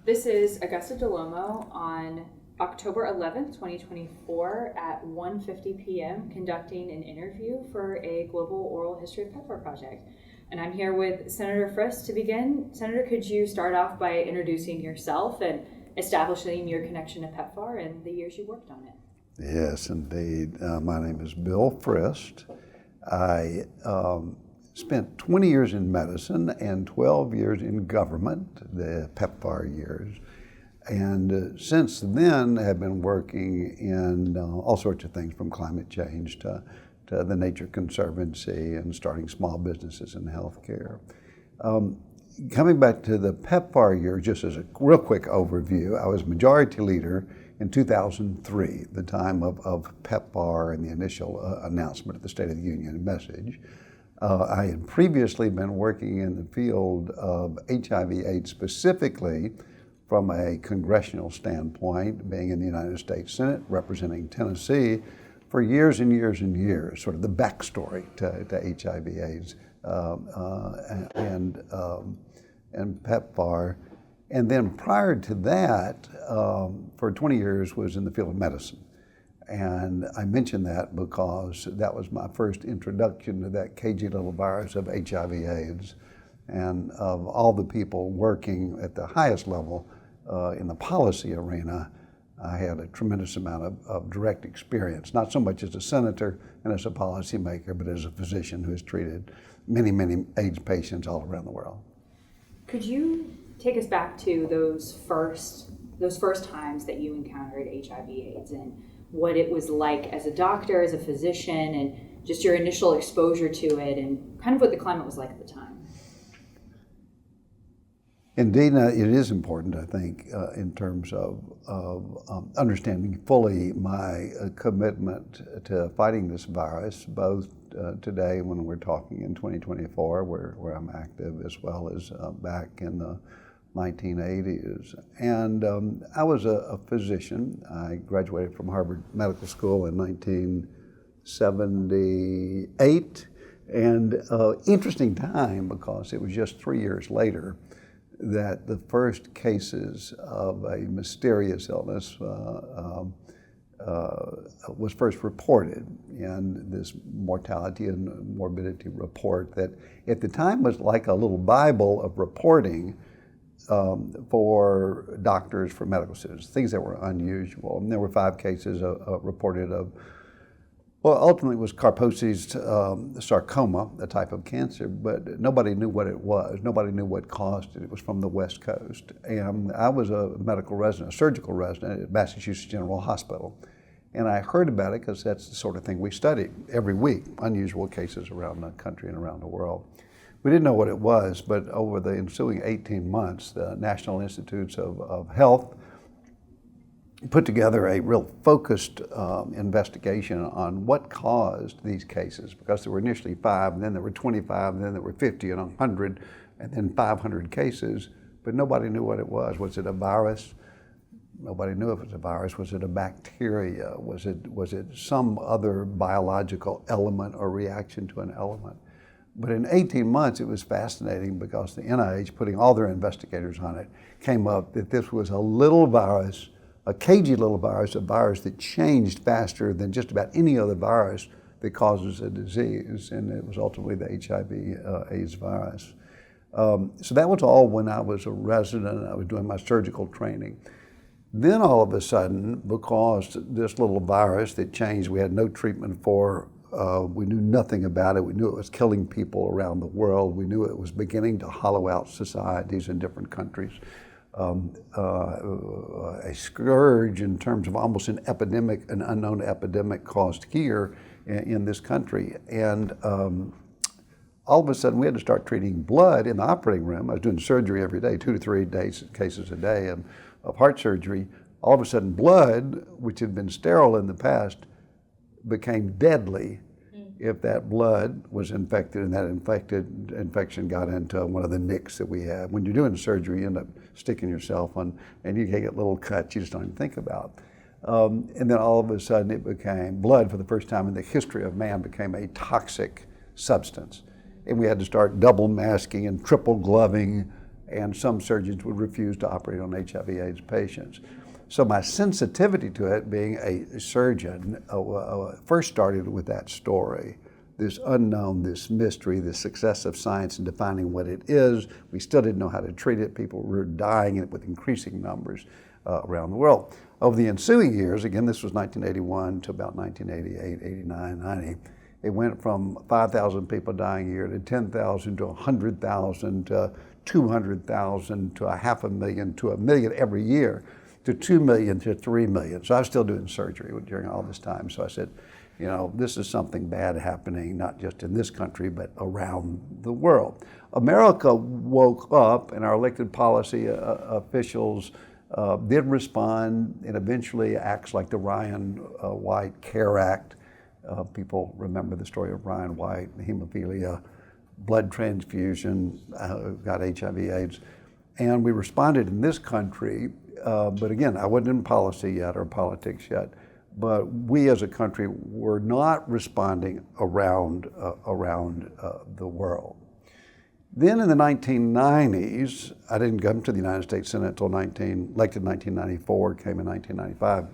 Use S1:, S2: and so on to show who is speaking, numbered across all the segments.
S1: This is Augusta DeLomo on October 11th, 2024 at 1:50 p.m. conducting an interview for a Global Oral History of PEPFAR project. And I'm here with Senator Frist to begin. Senator, could you start off by introducing yourself and establishing your connection to PEPFAR and the years you worked on it?
S2: Yes, indeed. My name is Bill Frist. I spent 20 years in medicine and 12 years in government, the PEPFAR years. And since then, have been working in all sorts of things, from climate change to the Nature Conservancy and starting small businesses in healthcare. Coming back to the PEPFAR year, just as a real quick overview, I was majority leader in 2003, the time of PEPFAR and the initial announcement of the State of the Union message. I had previously been working in the field of HIV/AIDS specifically from a congressional standpoint, being in the United States Senate, representing Tennessee for years and years and years, sort of the backstory to HIV/AIDS and PEPFAR. And then prior to that, for 20 years was in the field of medicine. And I mention that because that was my first introduction to that cagey little virus of HIV/AIDS. And of all the people working at the highest level in the policy arena, I had a tremendous amount of direct experience, not so much as a senator and as a policymaker, but as a physician who has treated many, many AIDS patients all around the world.
S1: Could you take us back to those first times that you encountered HIV/AIDS and what it was like as a doctor, as a physician, and just your initial exposure to it and kind of what the climate was like at the time?
S2: Indeed, it is important, I think, in terms of understanding fully my commitment to fighting this virus, both today when we're talking in 2024, where I'm active, as well as back in the 1980s. And I was a physician. I graduated from Harvard Medical School in 1978. And interesting time, because it was just 3 years later that the first cases of a mysterious illness was first reported, and this mortality and morbidity report that at the time was like a little Bible of reporting for doctors, for medical students, things that were unusual. And there were 5 cases reported of, well, ultimately it was Kaposi's sarcoma, a type of cancer, but nobody knew what it was. Nobody knew what caused it. It was from the West Coast. And I was a medical resident, a surgical resident at Massachusetts General Hospital. And I heard about it because that's the sort of thing we study every week, unusual cases around the country and around the world. We didn't know what it was, but over the ensuing 18 months, the National Institutes of Health put together a real focused investigation on what caused these cases, because there were initially 5, and then there were 25, and then there were 50 and 100, and then 500 cases, but nobody knew what it was. Was it a virus? Nobody knew if it was a virus. Was it a bacteria? Was it some other biological element or reaction to an element? But in 18 months, it was fascinating because the NIH, putting all their investigators on it, came up that this was a little virus, a cagey little virus, a virus that changed faster than just about any other virus that causes a disease, and it was ultimately the HIV/AIDS virus. So that was all when I was a resident and I was doing my surgical training. Then all of a sudden, because this little virus that changed, we had no treatment for, we knew nothing about it. We knew it was killing people around the world. We knew it was beginning to hollow out societies in different countries. A scourge in terms of almost an epidemic, an unknown epidemic caused here in this country. And all of a sudden we had to start treating blood in the operating room. I was doing surgery every day, 2 to 3 cases a day of heart surgery. All of a sudden blood, which had been sterile in the past, became deadly if that blood was infected and that infection got into one of the nicks that we have. When you're doing surgery, you end up sticking yourself on, and you can get little cuts you just don't even think about. And then all of a sudden it became, blood for the first time in the history of man became a toxic substance. And we had to start double masking and triple gloving and some surgeons would refuse to operate on HIV/AIDS patients. So my sensitivity to it, being a surgeon, first started with that story. This unknown, this mystery, the success of science in defining what it is. We still didn't know how to treat it. People were dying with increasing numbers around the world. Over the ensuing years, again, this was 1981 to about 1988, 89, 90, it went from 5,000 people dying a year to 10,000 to 100,000 to 200,000 to 500,000 to 1 million every year, to 2 million to 3 million. So I was still doing surgery during all this time. So I said, you know, this is something bad happening, not just in this country, but around the world. America woke up, and our elected policy officials did respond, and eventually acts like the Ryan White CARE Act. People remember the story of Ryan White, hemophilia, blood transfusion, got HIV/AIDS. And we responded in this country, but again, I wasn't in policy yet or politics yet, but we as a country were not responding around the world. Then in the 1990s, I didn't come to the United States Senate until elected 1994, came in 1995.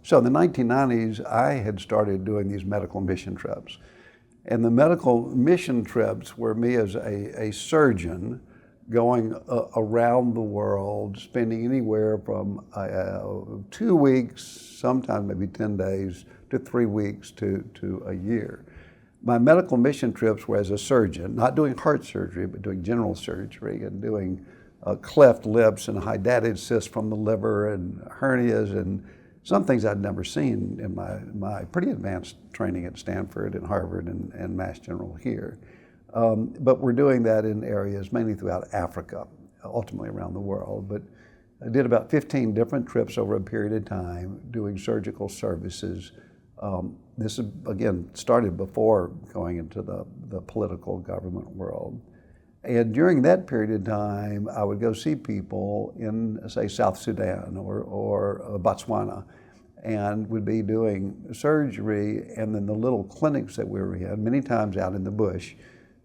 S2: So in the 1990s, I had started doing these medical mission trips. And the medical mission trips were me as a surgeon going around the world, spending anywhere from 2 weeks, sometimes maybe 10 days, to 3 weeks to a year. My medical mission trips were as a surgeon, not doing heart surgery, but doing general surgery and doing cleft lips and hydatid cysts from the liver and hernias and some things I'd never seen in my pretty advanced training at Stanford and Harvard and Mass General here. But we're doing that in areas mainly throughout Africa, ultimately around the world. But I did about 15 different trips over a period of time doing surgical services. This, again, started before going into the political government world. And during that period of time, I would go see people in, say, South Sudan or Botswana, and would be doing surgery, and then the little clinics that we were in, many times out in the bush,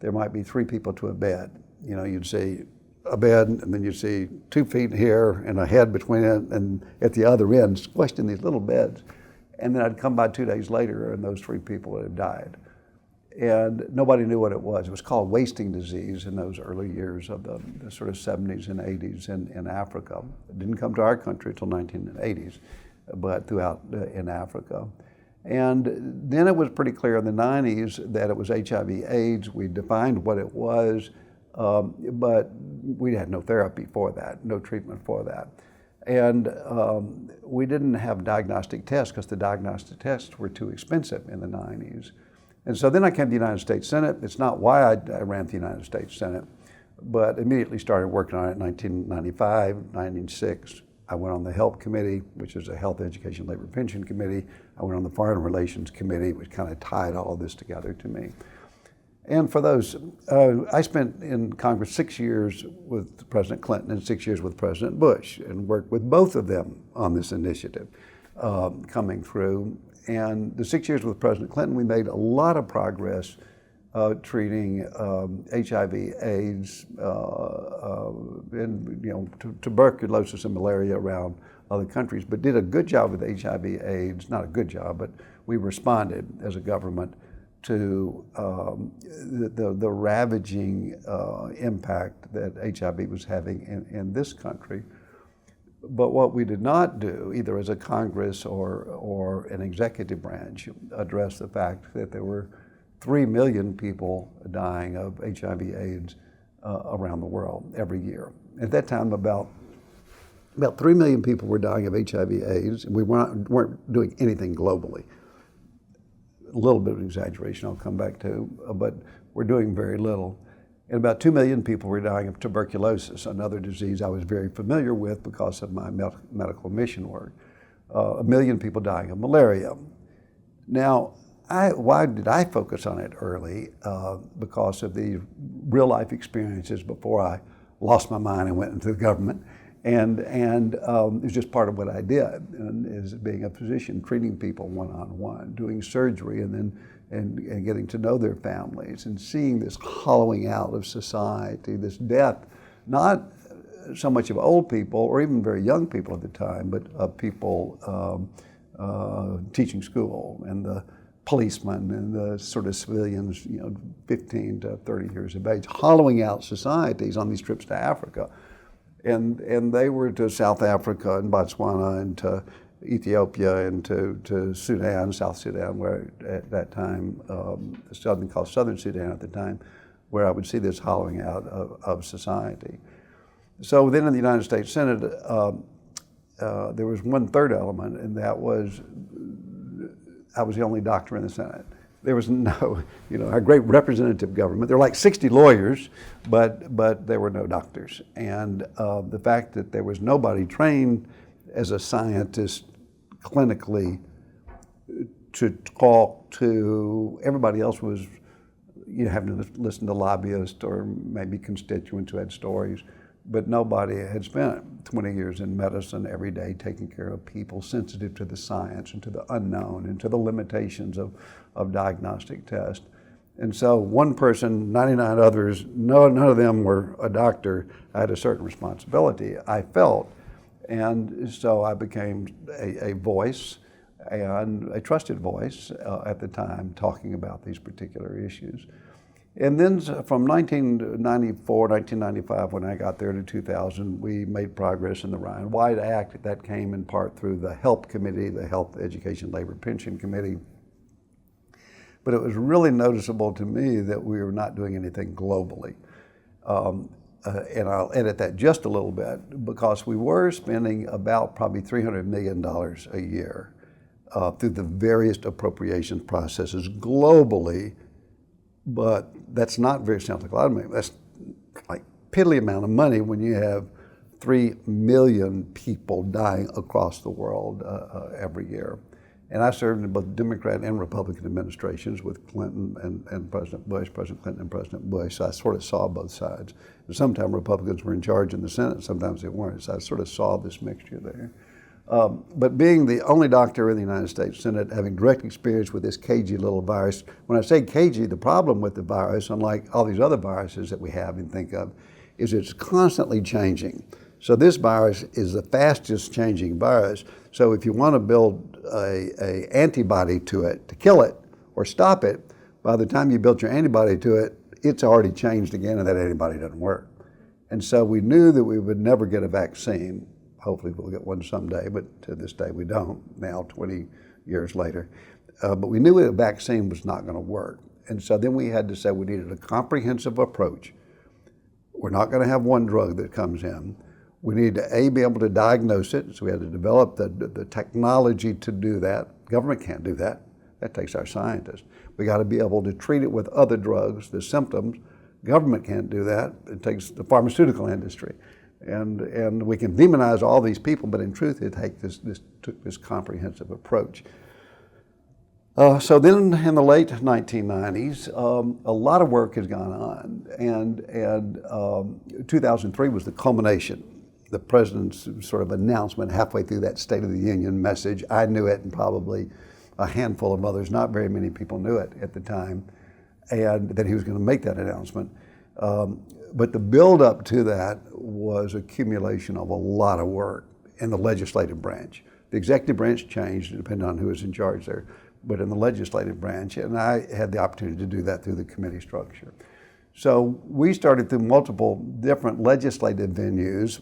S2: there might be 3 people to a bed. You know, you'd see a bed, and then you'd see 2 feet here and a head between it, and at the other end, squished in these little beds. And then I'd come by 2 days later, and those 3 people had died. And nobody knew what it was. It was called wasting disease in those early years of the sort of 70s and 80s in Africa. It didn't come to our country until 1980s, but throughout in Africa. And then it was pretty clear in the 90s that it was HIV/AIDS. We defined what it was, but we had no therapy for that, no treatment for that. And we didn't have diagnostic tests because the diagnostic tests were too expensive in the 90s. And so then I came to the United States Senate. It's not why I ran for the United States Senate, but immediately started working on it in 1995, 96. I went on the HELP Committee, which is a Health, Education, Labor, Pension Committee. I went on the Foreign Relations Committee, which kind of tied all of this together to me. And for those, I spent in Congress 6 years with President Clinton and 6 years with President Bush, and worked with both of them on this initiative coming through. And the 6 years with President Clinton, we made a lot of progress treating HIV/AIDS and tuberculosis and malaria around other countries, but did a good job with HIV/AIDS. Not a good job, but we responded as a government to the ravaging impact that HIV was having in this country. But what we did not do, either as a Congress or an executive branch, address the fact that there were 3 million people dying of HIV/AIDS around the world every year. At that time, about 3 million people were dying of HIV/AIDS, and we weren't doing anything globally. A little bit of exaggeration I'll come back to, but we're doing very little. And about 2 million people were dying of tuberculosis, another disease I was very familiar with because of my medical mission work. 1 million people dying of malaria. Now, why did I focus on it early? Because of the real life experiences before I lost my mind and went into the government. And it was just part of what I did, and as being a physician, treating people one-on-one, doing surgery, and then and getting to know their families and seeing this hollowing out of society, this death, not so much of old people or even very young people at the time, but of people teaching school and the policemen and the sort of civilians, 15 to 30 years of age, hollowing out societies on these trips to Africa. And they were to South Africa and Botswana and to Ethiopia and to Sudan, South Sudan, where at that time, something called Southern Sudan at the time, where I would see this hollowing out of society. So then in the United States Senate, there was one third element, and that was I was the only doctor in the Senate. There was no, our great representative government. There were like 60 lawyers, but there were no doctors. And the fact that there was nobody trained as a scientist clinically to talk to everybody else was having to listen to lobbyists or maybe constituents who had stories. But nobody had spent 20 years in medicine every day taking care of people sensitive to the science and to the unknown and to the limitations of diagnostic tests. And so one person, 99 others, none of them were a doctor. I had a certain responsibility, I felt. And so I became a voice, and a trusted voice at the time, talking about these particular issues. And then from 1994, 1995, when I got there to 2000, we made progress in the Ryan White Act. That came in part through the HELP Committee, the Health, Education, Labor, Pension Committee. But it was really noticeable to me that we were not doing anything globally. And I'll edit that just a little bit, because we were spending about probably $300 million a year through the various appropriations processes globally. But that's not very sounds like a lot of money. That's like piddly amount of money when you have 3 million people dying across the world every year. And I served in both Democrat and Republican administrations with Clinton and President Bush, President Clinton and President Bush. So I sort of saw both sides. And sometimes Republicans were in charge in the Senate, sometimes they weren't. So I sort of saw this mixture there. But being the only doctor in the United States Senate, having direct experience with this cagey little virus, when I say cagey, the problem with the virus, unlike all these other viruses that we have and think of, is it's constantly changing. So this virus is the fastest changing virus. So if you want to build a antibody to it, to kill it or stop it, by the time you built your antibody to it, it's already changed again and that antibody doesn't work. And so we knew that we would never get a vaccine. Hopefully we'll get one someday, but to this day we don't, now 20 years later. But we knew that a vaccine was not going to work. And so then we had to say we needed a comprehensive approach. We're not going to have one drug that comes in. We need to, be able to diagnose it, so we had to develop the technology to do that. Government can't do that. That takes our scientists. We got to be able to treat it with other drugs, the symptoms. Government can't do that. It takes the pharmaceutical industry. And we can demonize all these people, but in truth, it took this comprehensive approach. So then in the late 1990s, a lot of work has gone on, and 2003 was the culmination. The president's sort of announcement halfway through that State of the Union message. I knew it, and probably a handful of others. Not very many people knew it at the time, and that he was going to make that announcement. But the build up to that was accumulation of a lot of work in the legislative branch. The executive branch changed depending on who was in charge there, but in the legislative branch, and I had the opportunity to do that through the committee structure. So we started through multiple different legislative venues,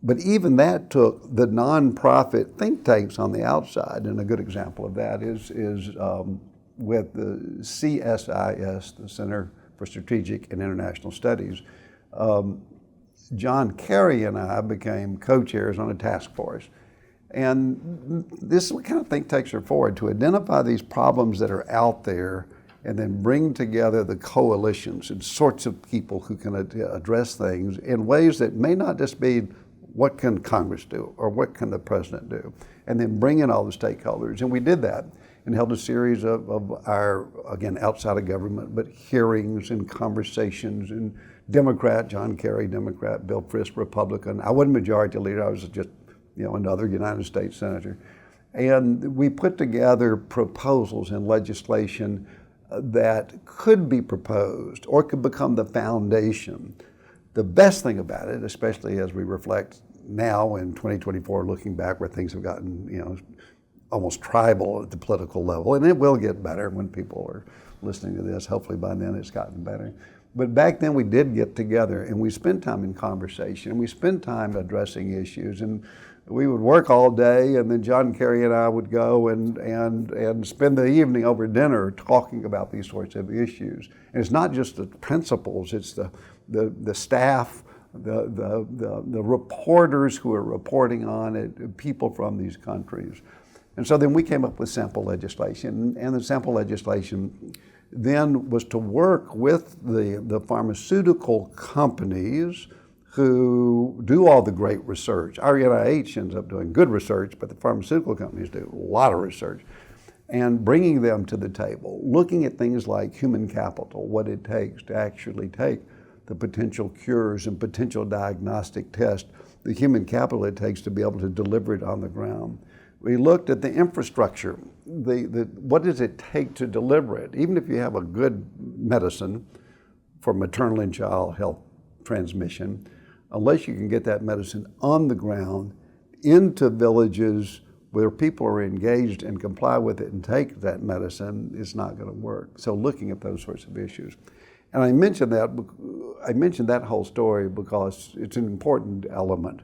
S2: but even that took the nonprofit think tanks on the outside, and a good example of that is with the CSIS, the Center for Strategic and International Studies. John Kerry and I became co-chairs on a task force. And this is what kind of think tanks are for, to identify these problems that are out there and then bring together the coalitions and sorts of people who can address things in ways that may not just be what can Congress do or what can the president do, and then bring in all the stakeholders. And we did that and held a series of our, again, outside of government, but hearings and conversations. And Democrat, John Kerry, Democrat, Bill Frist, Republican. I wasn't majority leader, I was just another United States senator. And we put together proposals and legislation that could be proposed or could become the foundation. The best thing about it, especially as we reflect now in 2024, looking back where things have gotten, almost tribal at the political level, and it will get better when people are listening to this. Hopefully by then it's gotten better. But back then we did get together and we spent time in conversation. We spent time addressing issues, and we would work all day, and then John Kerry and I would go and spend the evening over dinner talking about these sorts of issues. And it's not just the principals; it's the staff, the reporters who are reporting on it, people from these countries. And so then we came up with sample legislation, and the sample legislation then was to work with the pharmaceutical companies who do all the great research. Our NIH ends up doing good research, but the pharmaceutical companies do a lot of research. And bringing them to the table, looking at things like human capital, what it takes to actually take the potential cures and potential diagnostic tests, the human capital it takes to be able to deliver it on the ground. We looked at the infrastructure, what does it take to deliver it? Even if you have a good medicine for maternal and child health transmission, unless you can get that medicine on the ground into villages where people are engaged and comply with it and take that medicine, it's not going to work. So looking at those sorts of issues. And I mentioned that whole story because it's an important element.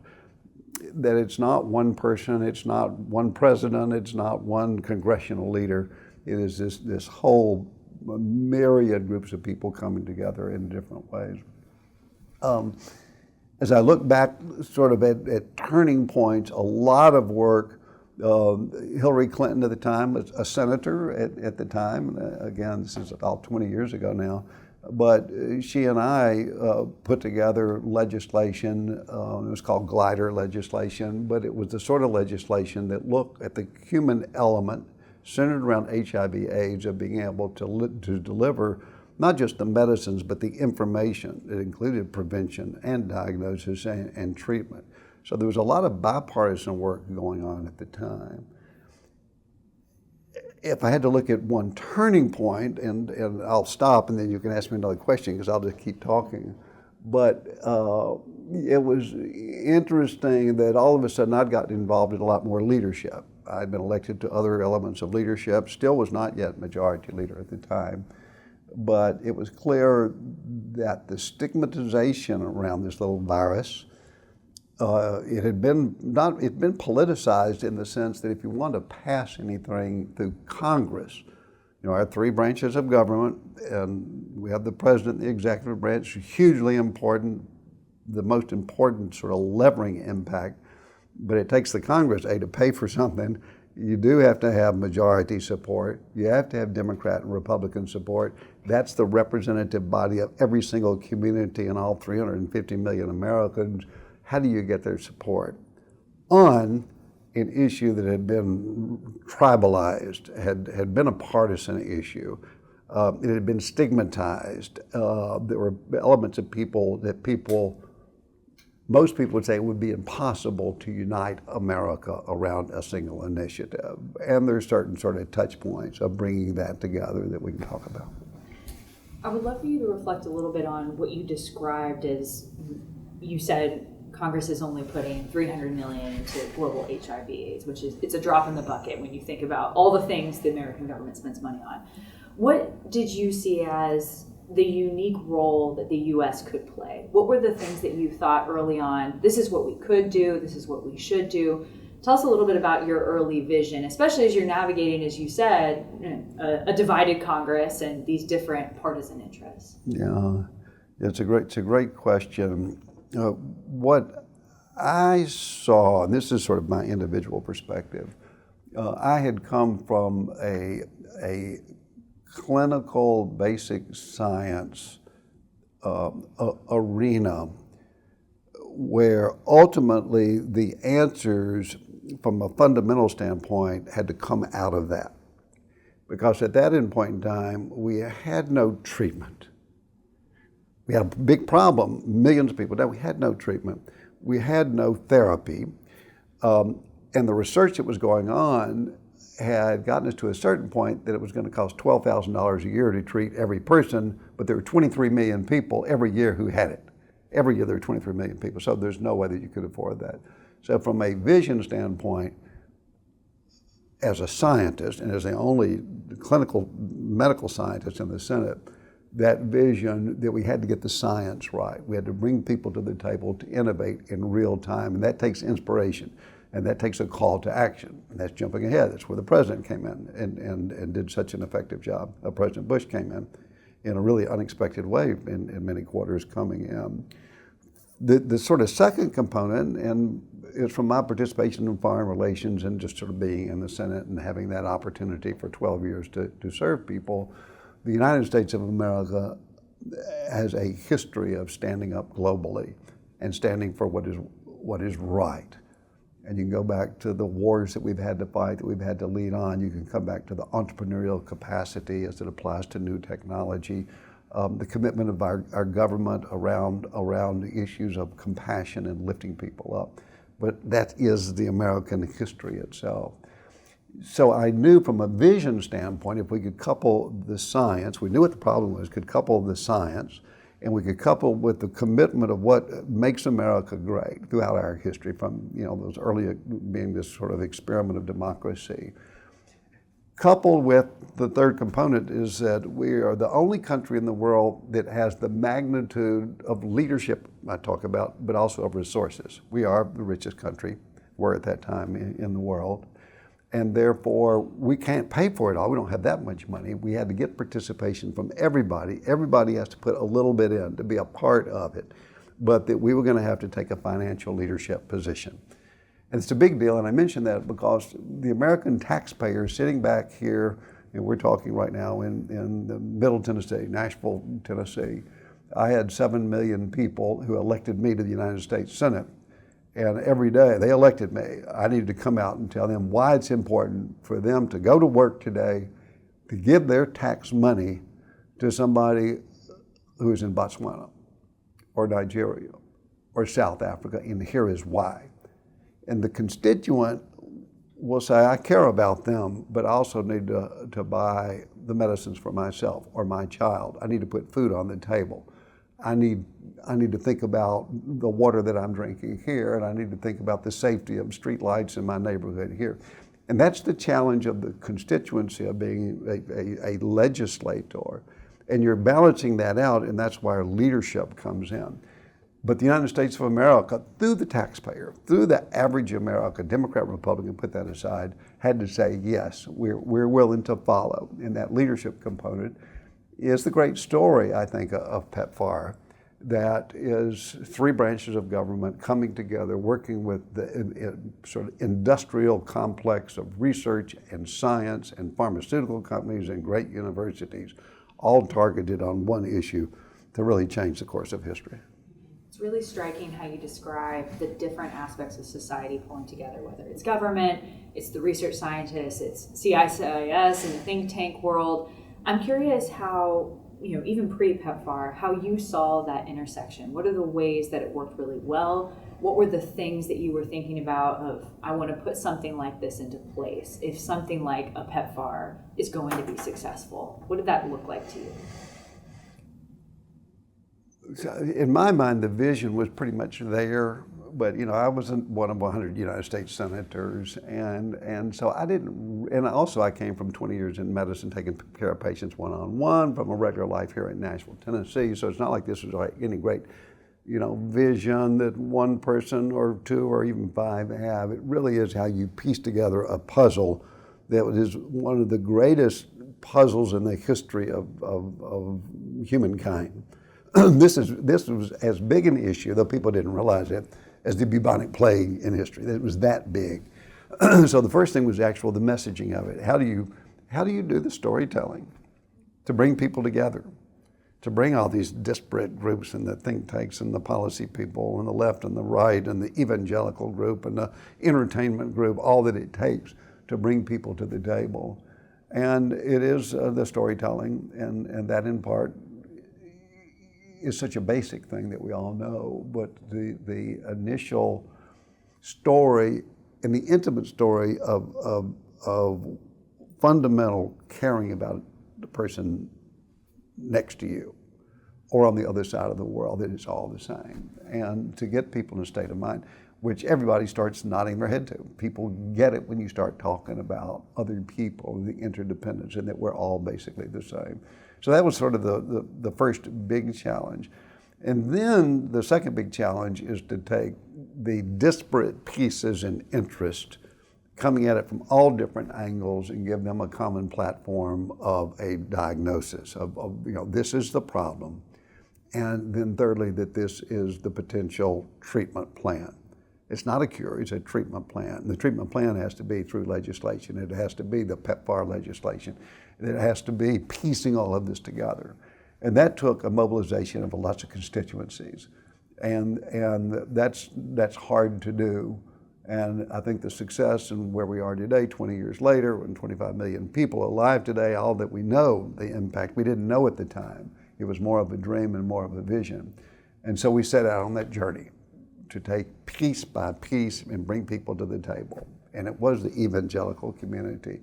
S2: That it's not one person, it's not one president, it's not one congressional leader. It is this whole myriad groups of people coming together in different ways. As I look back sort of at turning points, a lot of work, Hillary Clinton at the time was a senator at the time. Again, this is about 20 years ago now. But she and I put together legislation, it was called glider legislation, but it was the sort of legislation that looked at the human element centered around HIV/AIDS of being able to deliver not just the medicines, but the information. It included prevention and diagnosis and treatment. So there was a lot of bipartisan work going on at the time. If I had to look at one turning point, and I'll stop and then you can ask me another question because I'll just keep talking. But it was interesting that all of a sudden I'd gotten involved in a lot more leadership. I'd been elected to other elements of leadership, still was not yet majority leader at the time. But it was clear that the stigmatization around this little virus, it had been politicized in the sense that if you want to pass anything through Congress, our three branches of government, and we have the president, the executive branch, hugely important, the most important sort of levering impact, but it takes the Congress, to pay for something. You do have to have majority support. You have to have Democrat and Republican support. That's the representative body of every single community and all 350 million Americans. How do you get their support on an issue that had been tribalized, had been a partisan issue? It had been stigmatized. There were elements of most people would say it would be impossible to unite America around a single initiative. And there's certain sort of touch points of bringing that together that we can talk about.
S1: I would love for you to reflect a little bit on what you described as, you said Congress is only putting $300 million into global HIV/AIDS, which is, it's a drop in the bucket when you think about all the things the American government spends money on. What did you see as the unique role that the U.S. could play? What were the things that you thought early on, this is what we could do, this is what we should do? Tell us a little bit about your early vision, especially as you're navigating, as you said, a divided Congress and these different partisan interests.
S2: Yeah, it's a great question. What I saw, and this is sort of my individual perspective, I had come from a clinical basic science arena where ultimately the answers from a fundamental standpoint had to come out of that. Because at that point in time, we had no treatment. We had a big problem, millions of people died. We had no treatment. We had no therapy. And the research that was going on had gotten us to a certain point that it was going to cost $12,000 a year to treat every person, but there were 23 million people every year who had it. Every year there were 23 million people, so there's no way that you could afford that. So from a vision standpoint, as a scientist and as the only clinical medical scientist in the Senate, that vision that we had to get the science right. We had to bring people to the table to innovate in real time, and that takes inspiration, and that takes a call to action, and that's jumping ahead. That's where the president came in and did such an effective job. President Bush came in a really unexpected way in many quarters coming in. The sort of second component, and is from my participation in foreign relations and just sort of being in the Senate and having that opportunity for 12 years to serve people, the United States of America has a history of standing up globally and standing for what is right. And you can go back to the wars that we've had to fight, that we've had to lead on. You can come back to the entrepreneurial capacity as it applies to new technology, the commitment of our government around the issues of compassion and lifting people up. But that is the American history itself. So I knew from a vision standpoint, if we could couple the science, we knew what the problem was, could couple the science, and we could couple with the commitment of what makes America great throughout our history, from those early being this sort of experiment of democracy. Coupled with the third component is that we are the only country in the world that has the magnitude of leadership I talk about, but also of resources. We are the richest country, were at that time in the world. And therefore, we can't pay for it all. We don't have that much money. We had to get participation from everybody. Everybody has to put a little bit in to be a part of it, but that we were going to have to take a financial leadership position. And it's a big deal, and I mention that because the American taxpayer sitting back here, and we're talking right now in the Middle Tennessee, Nashville, Tennessee, I had 7 million people who elected me to the United States Senate. And every day they elected me, I needed to come out and tell them why it's important for them to go to work today, to give their tax money to somebody who's in Botswana or Nigeria or South Africa, and here is why. And the constituent will say, I care about them, but I also need to buy the medicines for myself or my child. I need to put food on the table. I need to think about the water that I'm drinking here, and I need to think about the safety of street lights in my neighborhood here. And that's the challenge of the constituency of being a legislator. And you're balancing that out, and that's why our leadership comes in. But the United States of America, through the taxpayer, through the average American, Democrat, Republican, put that aside, had to say, yes, we're willing to follow. And that leadership component is the great story, I think, of PEPFAR. That is 3 branches of government coming together, working with the sort of industrial complex of research and science and pharmaceutical companies and great universities, all targeted on one issue to really change the course of history.
S1: It's really striking how you describe the different aspects of society pulling together, whether it's government, it's the research scientists, it's CICIS and the think tank world. I'm curious how, even pre-PEPFAR, how you saw that intersection. What are the ways that it worked really well? What were the things that you were thinking about of, I want to put something like this into place if something like a PEPFAR is going to be successful? What did that look like to you?
S2: So in my mind, the vision was pretty much there, but I wasn't one of 100 United States senators, and so I didn't. And also, I came from 20 years in medicine, taking care of patients one-on-one, from a regular life here in Nashville, Tennessee. So it's not like this was like any great, vision that one person or 2 or even 5 have. It really is how you piece together a puzzle that is one of the greatest puzzles in the history of humankind. This was as big an issue, though people didn't realize it, as the bubonic plague in history. It was that big. So the first thing was the messaging of it. How do you do the storytelling to bring people together, to bring all these disparate groups and the think tanks and the policy people and the left and the right and the evangelical group and the entertainment group, all that it takes to bring people to the table. And it is the storytelling, and that in part is such a basic thing that we all know, but the initial story and the intimate story of fundamental caring about the person next to you or on the other side of the world, that it's all the same. And to get people in a state of mind, which everybody starts nodding their head to. People get it when you start talking about other people, the interdependence, and that we're all basically the same. So that was sort of the first big challenge. And then the second big challenge is to take the disparate pieces and interest coming at it from all different angles and give them a common platform of a diagnosis of this is the problem. And then thirdly, that this is the potential treatment plan. It's not a cure, it's a treatment plan. And the treatment plan has to be through legislation. It has to be the PEPFAR legislation. It has to be piecing all of this together. And that took a mobilization of lots of constituencies. And that's hard to do. And I think the success and where we are today, 20 years later, when 25 million people alive today, all that we know, the impact, we didn't know at the time. It was more of a dream and more of a vision. And so we set out on that journey to take piece by piece and bring people to the table. And it was the evangelical community.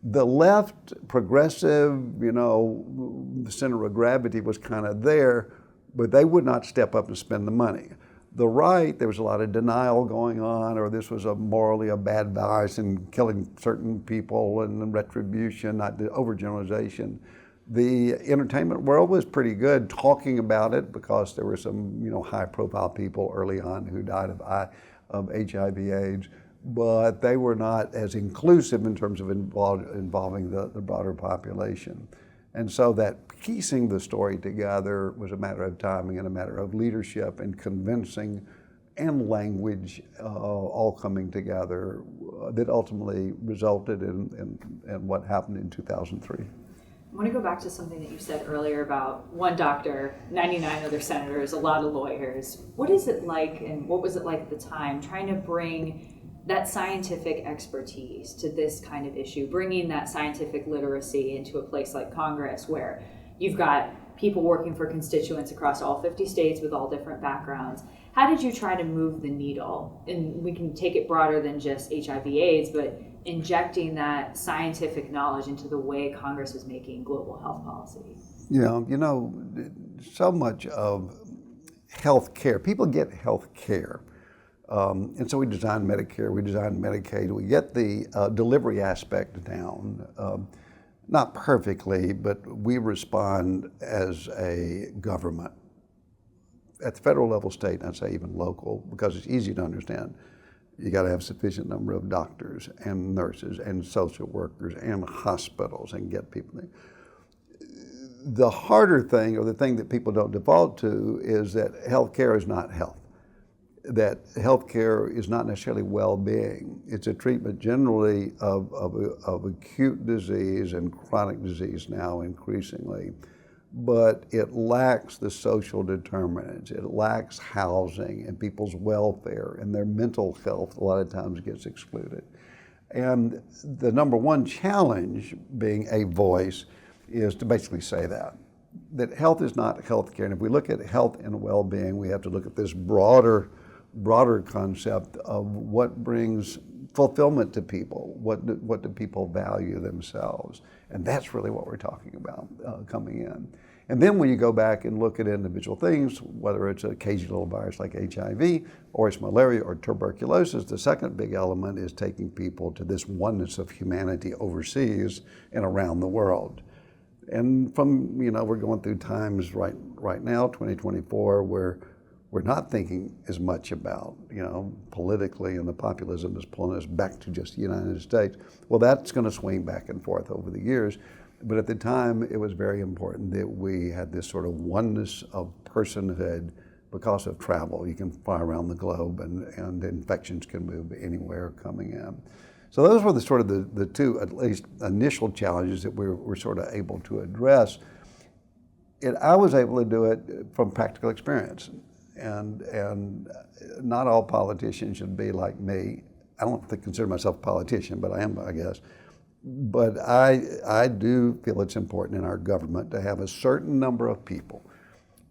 S2: The left, progressive, the center of gravity was kind of there, but they would not step up and spend the money. The right, there was a lot of denial going on, or this was morally a bad vice and killing certain people and retribution, not the overgeneralization. The entertainment world was pretty good talking about it because there were some, high-profile people early on who died of HIV/AIDS, but they were not as inclusive in terms of involving the broader population. And so that piecing the story together was a matter of timing and a matter of leadership and convincing and language all coming together that ultimately resulted in what happened in 2003.
S1: I want to go back to something that you said earlier about one doctor, 99 other senators, a lot of lawyers. What is it like, and what was it like at the time, trying to bring that scientific expertise to this kind of issue, bringing that scientific literacy into a place like Congress where you've got people working for constituents across all 50 states with all different backgrounds? How did you try to move the needle? And we can take it broader than just HIV/AIDS, but injecting that scientific knowledge into the way Congress was making global health policy.
S2: So much of health care, people get health care. And so we designed Medicare, we designed Medicaid, we get the delivery aspect down. Not perfectly, but we respond as a government at the federal level, state, and I'd say even local, because it's easy to understand. You got to have sufficient number of doctors and nurses and social workers and hospitals and get people there. The harder thing, or the thing that people don't default to, is that healthcare is not health. That healthcare is not necessarily well-being. It's a treatment generally of acute disease and chronic disease now increasingly, but it lacks the social determinants. It lacks housing and people's welfare, and their mental health a lot of times gets excluded. And the number one challenge, being a voice, is to basically say that health is not healthcare. And if we look at health and well-being, we have to look at this broader concept of what brings fulfillment to people, what do people value themselves. And that's really what we're talking about coming in. And then when you go back and look at individual things, whether it's a cagey little virus like HIV, or it's malaria or tuberculosis, the second big element is taking people to this oneness of humanity overseas and around the world. And from, we're going through times right now, 2024, where we're not thinking as much about, politically, and the populism is pulling us back to just the United States. Well, that's going to swing back and forth over the years. But at the time, it was very important that we had this sort of oneness of personhood because of travel. You can fly around the globe, and infections can move anywhere coming in. So those were the two, at least, initial challenges that we were sort of able to address. And I was able to do it from practical experience. And not all politicians should be like me. I don't consider myself a politician, but I am, I guess. But I do feel it's important in our government to have a certain number of people,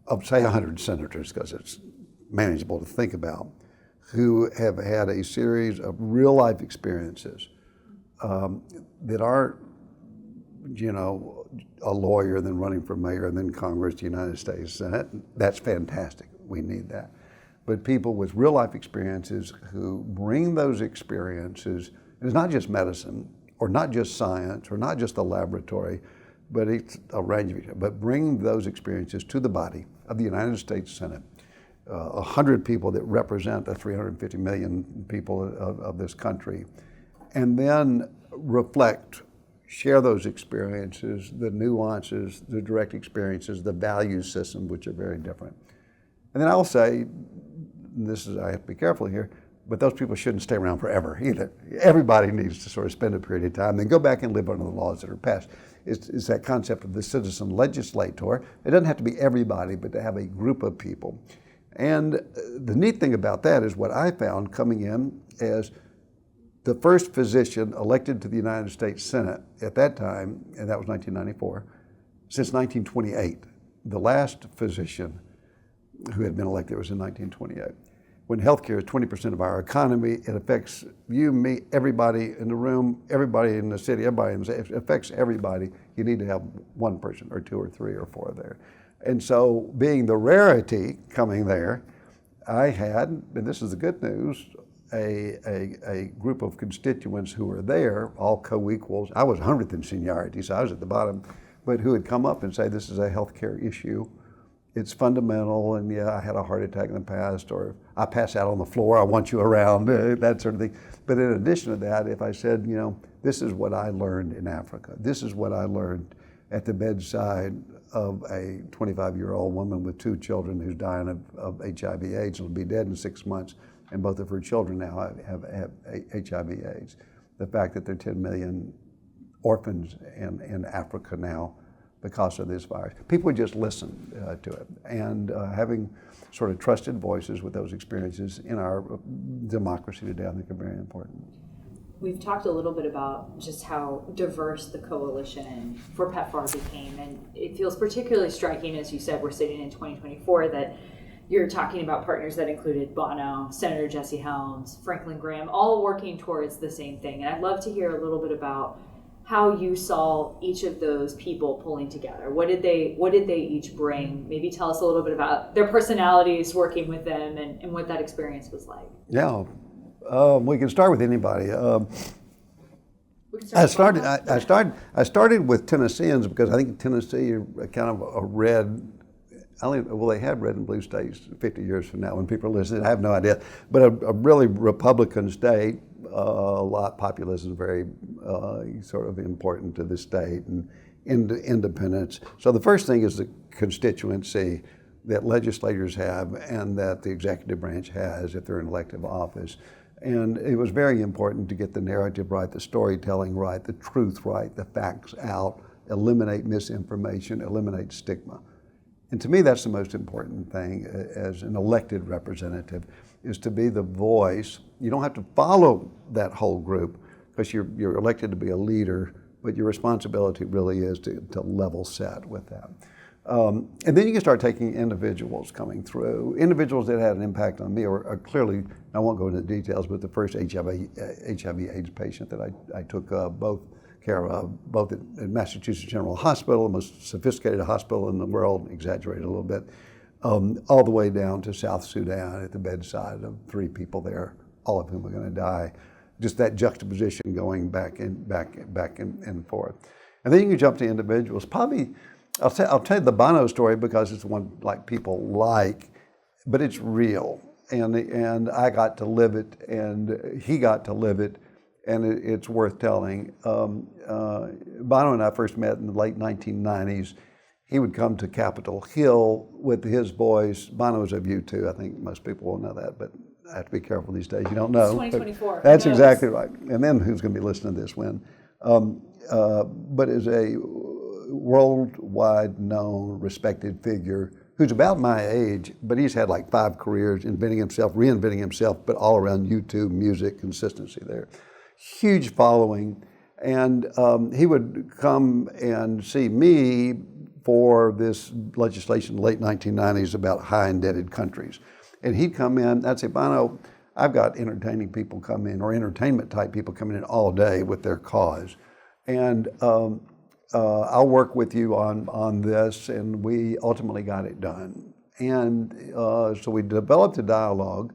S2: of say 100 senators, because it's manageable to think about, who have had a series of real life experiences that aren't, a lawyer and then running for mayor and then Congress, the United States Senate. That's fantastic. We need that. But people with real life experiences who bring those experiences, and it's not just medicine or not just science or not just the laboratory, but it's a range of it, but bring those experiences to the body of the United States Senate. 100 people that represent the 350 million people of this country, and then reflect, share those experiences, the nuances, the direct experiences, the value system, which are very different. And then I'll say, I have to be careful here, but those people shouldn't stay around forever either. Everybody needs to sort of spend a period of time, then go back and live under the laws that are passed. It's that concept of the citizen legislator. It doesn't have to be everybody, but to have a group of people. And the neat thing about that is what I found coming in as the first physician elected to the United States Senate at that time, and that was 1994, since 1928. The last physician who had been elected was in 1928. When healthcare is 20% of our economy, it affects you, me, everybody in the room, everybody in the city, everybody in the city. It affects everybody. You need to have one person or two or three or four there. And so being the rarity coming there, I had, and this is the good news, a group of constituents who were there, all co-equals. I was 100th in seniority, so I was at the bottom, but who had come up and say, this is a healthcare issue. It's fundamental, and yeah, I had a heart attack in the past, or I pass out on the floor, I want you around, that sort of thing. But in addition to that, if I said, this is what I learned in Africa, this is what I learned at the bedside of a 25-year-old woman with 2 children who's dying of HIV/AIDS and will be dead in 6 months, and both of her children now have HIV/AIDS. The fact that there are 10 million orphans in Africa now because of this virus. People would just listen to it. And having sort of trusted voices with those experiences in our democracy today, I think are very important.
S1: We've talked a little bit about just how diverse the coalition for PEPFAR became, and it feels particularly striking, as you said, we're sitting in 2024, that you're talking about partners that included Bono, Senator Jesse Helms, Franklin Graham, all working towards the same thing. And I'd love to hear a little bit about how you saw each of those people pulling together. What did they each bring? Maybe tell us a little bit about their personalities working with them and what that experience was like.
S2: Yeah. We can start with anybody. I started with Tennesseans because I think Tennessee are kind of a red. They have red and blue states 50 years from now when people are listening. I have no idea, but a really Republican state. A lot populism is very sort of important to the state and independence. So the first thing is the constituency that legislators have and that the executive branch has if they're in elective office. And it was very important to get the narrative right, the storytelling right, the truth right, the facts out, eliminate misinformation, eliminate stigma. And to me, that's the most important thing as an elected representative, is to be the voice. You don't have to follow that whole group because you're elected to be a leader, but your responsibility really is to level set with that. And then you can start taking individuals coming through. Individuals that had an impact on me are clearly, I won't go into the details, but the first HIV/AIDS patient that I took care of, both at Massachusetts General Hospital, the most sophisticated hospital in the world, exaggerated a little bit, all the way down to South Sudan at the bedside of 3 people there, all of whom are going to die. Just that juxtaposition going back and forth. And then you can jump to individuals. Probably, I'll tell you the Bono story because it's the one like people like, but it's real. And I got to live it, and he got to live it, and it's worth telling. Bono and I first met in the late 1990s. He would come to Capitol Hill with his boys. Bono was of U2, I think most people will know that, but I have to be careful these days. You don't know.
S1: It's 2024.
S2: That's exactly right. And then who's going to be listening to this when? But as a worldwide known, respected figure who's about my age, but he's had like 5 careers, inventing himself, reinventing himself, but all around YouTube, music, consistency there. Huge following. And he would come and see me for this legislation in the late 1990s about high indebted countries. And he'd come in, I'd say, Bono, I've got entertaining people come in, or entertainment type people coming in all day with their cause. And I'll work with you on this, and we ultimately got it done. And so we developed a dialogue,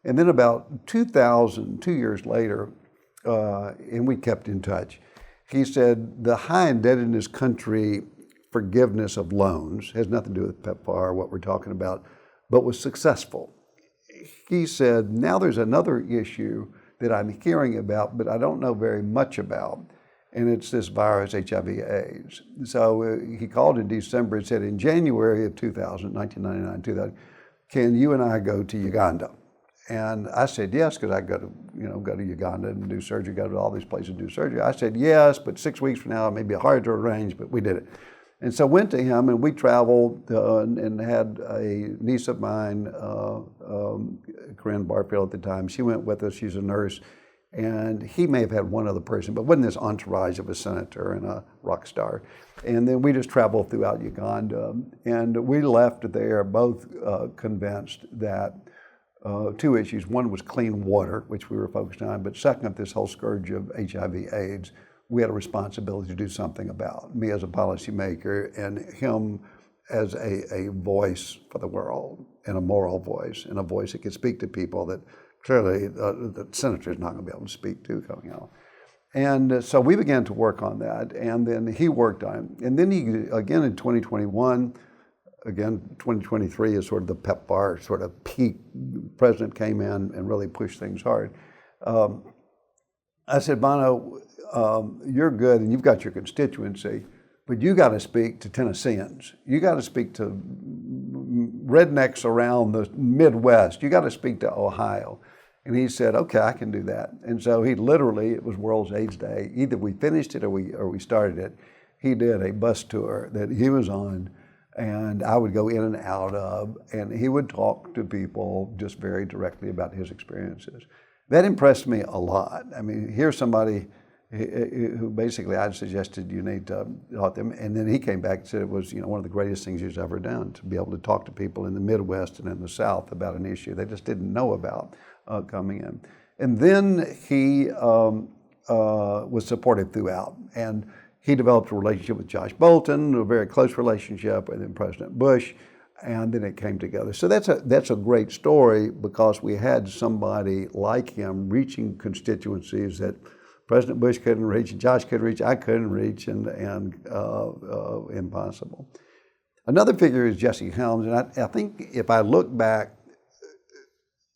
S2: and then about 2000, 2 years later, and we kept in touch, he said, the high indebtedness country forgiveness of loans has nothing to do with PEPFAR, what we're talking about, but was successful. He said, now there's another issue that I'm hearing about, but I don't know very much about, and it's this virus, HIV/AIDS. So he called in December and said, in January of 1999, 2000, can you and I go to Uganda? And I said yes, because I go to Uganda and do surgery, go to all these places and do surgery. I said yes, but 6 weeks from now it may be hard to arrange, but we did it. And so went to him, and we traveled and had a niece of mine, Corinne Barfield at the time. She went with us. She's a nurse. And he may have had one other person, but wasn't this entourage of a senator and a rock star. And then we just traveled throughout Uganda. And we left there both convinced that two issues. One was clean water, which we were focused on, but second, this whole scourge of HIV/AIDS, we had a responsibility to do something about, me as a policymaker and him as a voice for the world, and a moral voice, and a voice that could speak to people that clearly the senator is not going to be able to speak to coming out. And so we began to work on that, and then he worked on it. And then he, again in 2021, again, 2023 is sort of the PEPFAR sort of peak. The president came in and really pushed things hard. I said, Bono, you're good and you've got your constituency, but you got to speak to Tennesseans. You got to speak to rednecks around the Midwest. You got to speak to Ohio. And he said, okay, I can do that. And so he literally, it was World AIDS Day. Either we finished it or we started it. He did a bus tour that he was on, and I would go in and out of, and he would talk to people just very directly about his experiences. That impressed me a lot. I mean, here's somebody who basically I suggested you need to talk to them, and then he came back and said it was one of the greatest things he's ever done, to be able to talk to people in the Midwest and in the South about an issue they just didn't know about coming in. And then he was supportive throughout, and he developed a relationship with Josh Bolton, a very close relationship, and then President Bush, and then it came together. So that's a great story, because we had somebody like him reaching constituencies that President Bush couldn't reach, Josh couldn't reach, I couldn't reach, and impossible. Another figure is Jesse Helms, and I think if I look back,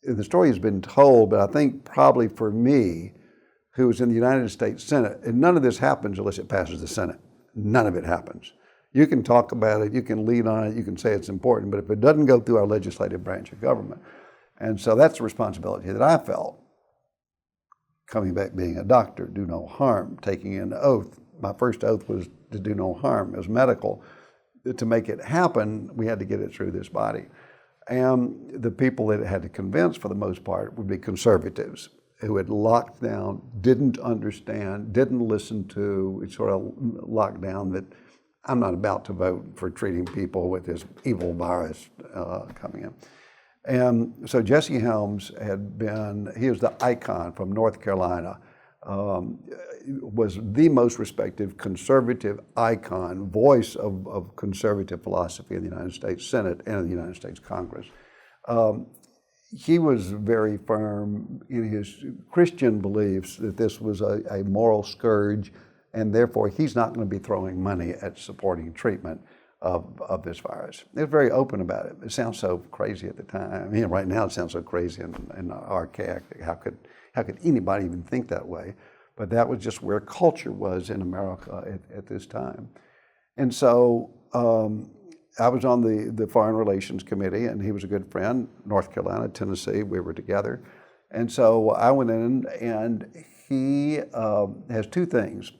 S2: the story has been told, but I think probably for me, who was in the United States Senate, and none of this happens unless it passes the Senate. None of it happens. You can talk about it, you can lead on it, you can say it's important, but if it doesn't go through our legislative branch of government. And so that's the responsibility that I felt. Coming back, being a doctor, do no harm, taking an oath. My first oath was to do no harm. It was medical. To make it happen, we had to get it through this body. And the people that it had to convince, for the most part, would be conservatives who had locked down, didn't understand, didn't listen to, it sort of locked down that I'm not about to vote for treating people with this evil virus coming in. And so Jesse Helms he was the icon from North Carolina, was the most respected conservative icon, voice of conservative philosophy in the United States Senate and in the United States Congress. He was very firm in his Christian beliefs that this was a moral scourge, and therefore he's not going to be throwing money at supporting treatment of this virus. They're very open about it. It sounds so crazy at the time. I mean, right now it sounds so crazy and archaic. How could anybody even think that way? But that was just where culture was in America at this time. And so I was on the Foreign Relations Committee, and he was a good friend. North Carolina, Tennessee, we were together. And so I went in, and he has two things.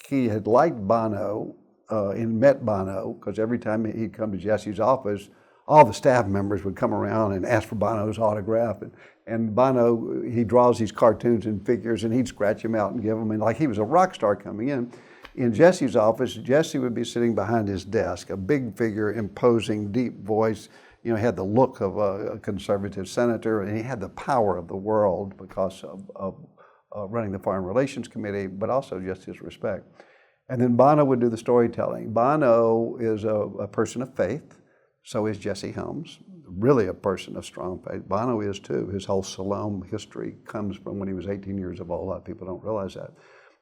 S2: He had liked Bono and met Bono, because every time he'd come to Jesse's office, all the staff members would come around and ask for Bono's autograph. And Bono, he draws these cartoons and figures, and he'd scratch them out and give them. And like he was a rock star coming in. In Jesse's office, Jesse would be sitting behind his desk, a big figure, imposing, deep voice, You know, he had the look of a conservative senator, and he had the power of the world because of running the Foreign Relations Committee, but also just his respect. And then Bono would do the storytelling. Bono is a person of faith, so is Jesse Helms, really a person of strong faith. Bono is too. His whole Siloam history comes from when he was 18 years old. A lot of people don't realize that.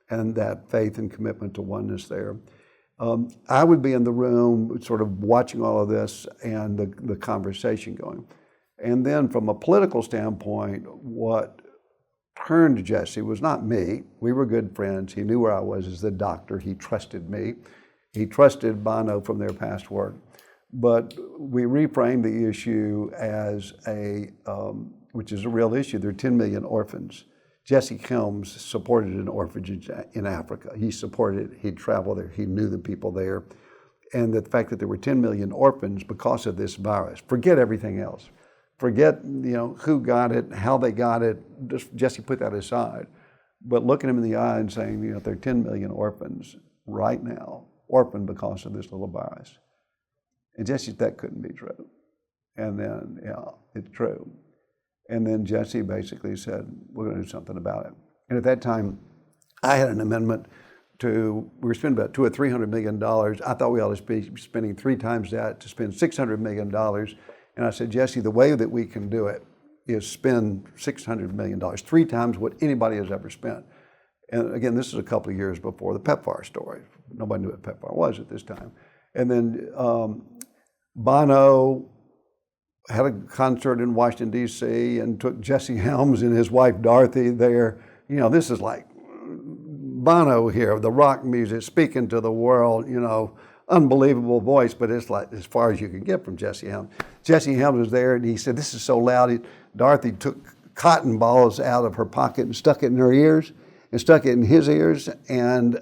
S2: And that faith and commitment to oneness there. I would be in the room sort of watching all of this and the conversation going. And then from a political standpoint, what turned Jesse was not me. We were good friends. He knew where I was as the doctor. He trusted me. He trusted Bono from their past work. But we reframed the issue as which is a real issue. There are 10 million orphans. Jesse Helms supported an orphanage in Africa. He supported it. He'd traveled there. He knew the people there. And the fact that there were 10 million orphans because of this virus. Forget everything else. Forget, who got it, how they got it. Just Jesse put that aside. But looking him in the eye and saying, there are 10 million orphans right now, orphaned because of this little virus. And Jesse said, that couldn't be true. And then, it's true. And then Jesse basically said, we're going to do something about it. And at that time, I had an amendment we were spending about $200 or $300 million. I thought we ought to be spending 3 times that to spend $600 million. And I said, Jesse, the way that we can do it is spend $600 million, 3 times what anybody has ever spent. And again, this is a couple of years before the PEPFAR story. Nobody knew what PEPFAR was at this time. And then Bono had a concert in Washington, D.C., and took Jesse Helms and his wife Dorothy there. This is like Bono here, the rock music, speaking to the world, unbelievable voice, but it's like as far as you can get from Jesse Helms. Jesse Helms was there, and he said, this is so loud. Dorothy took cotton balls out of her pocket and stuck it in her ears, and stuck it in his ears, and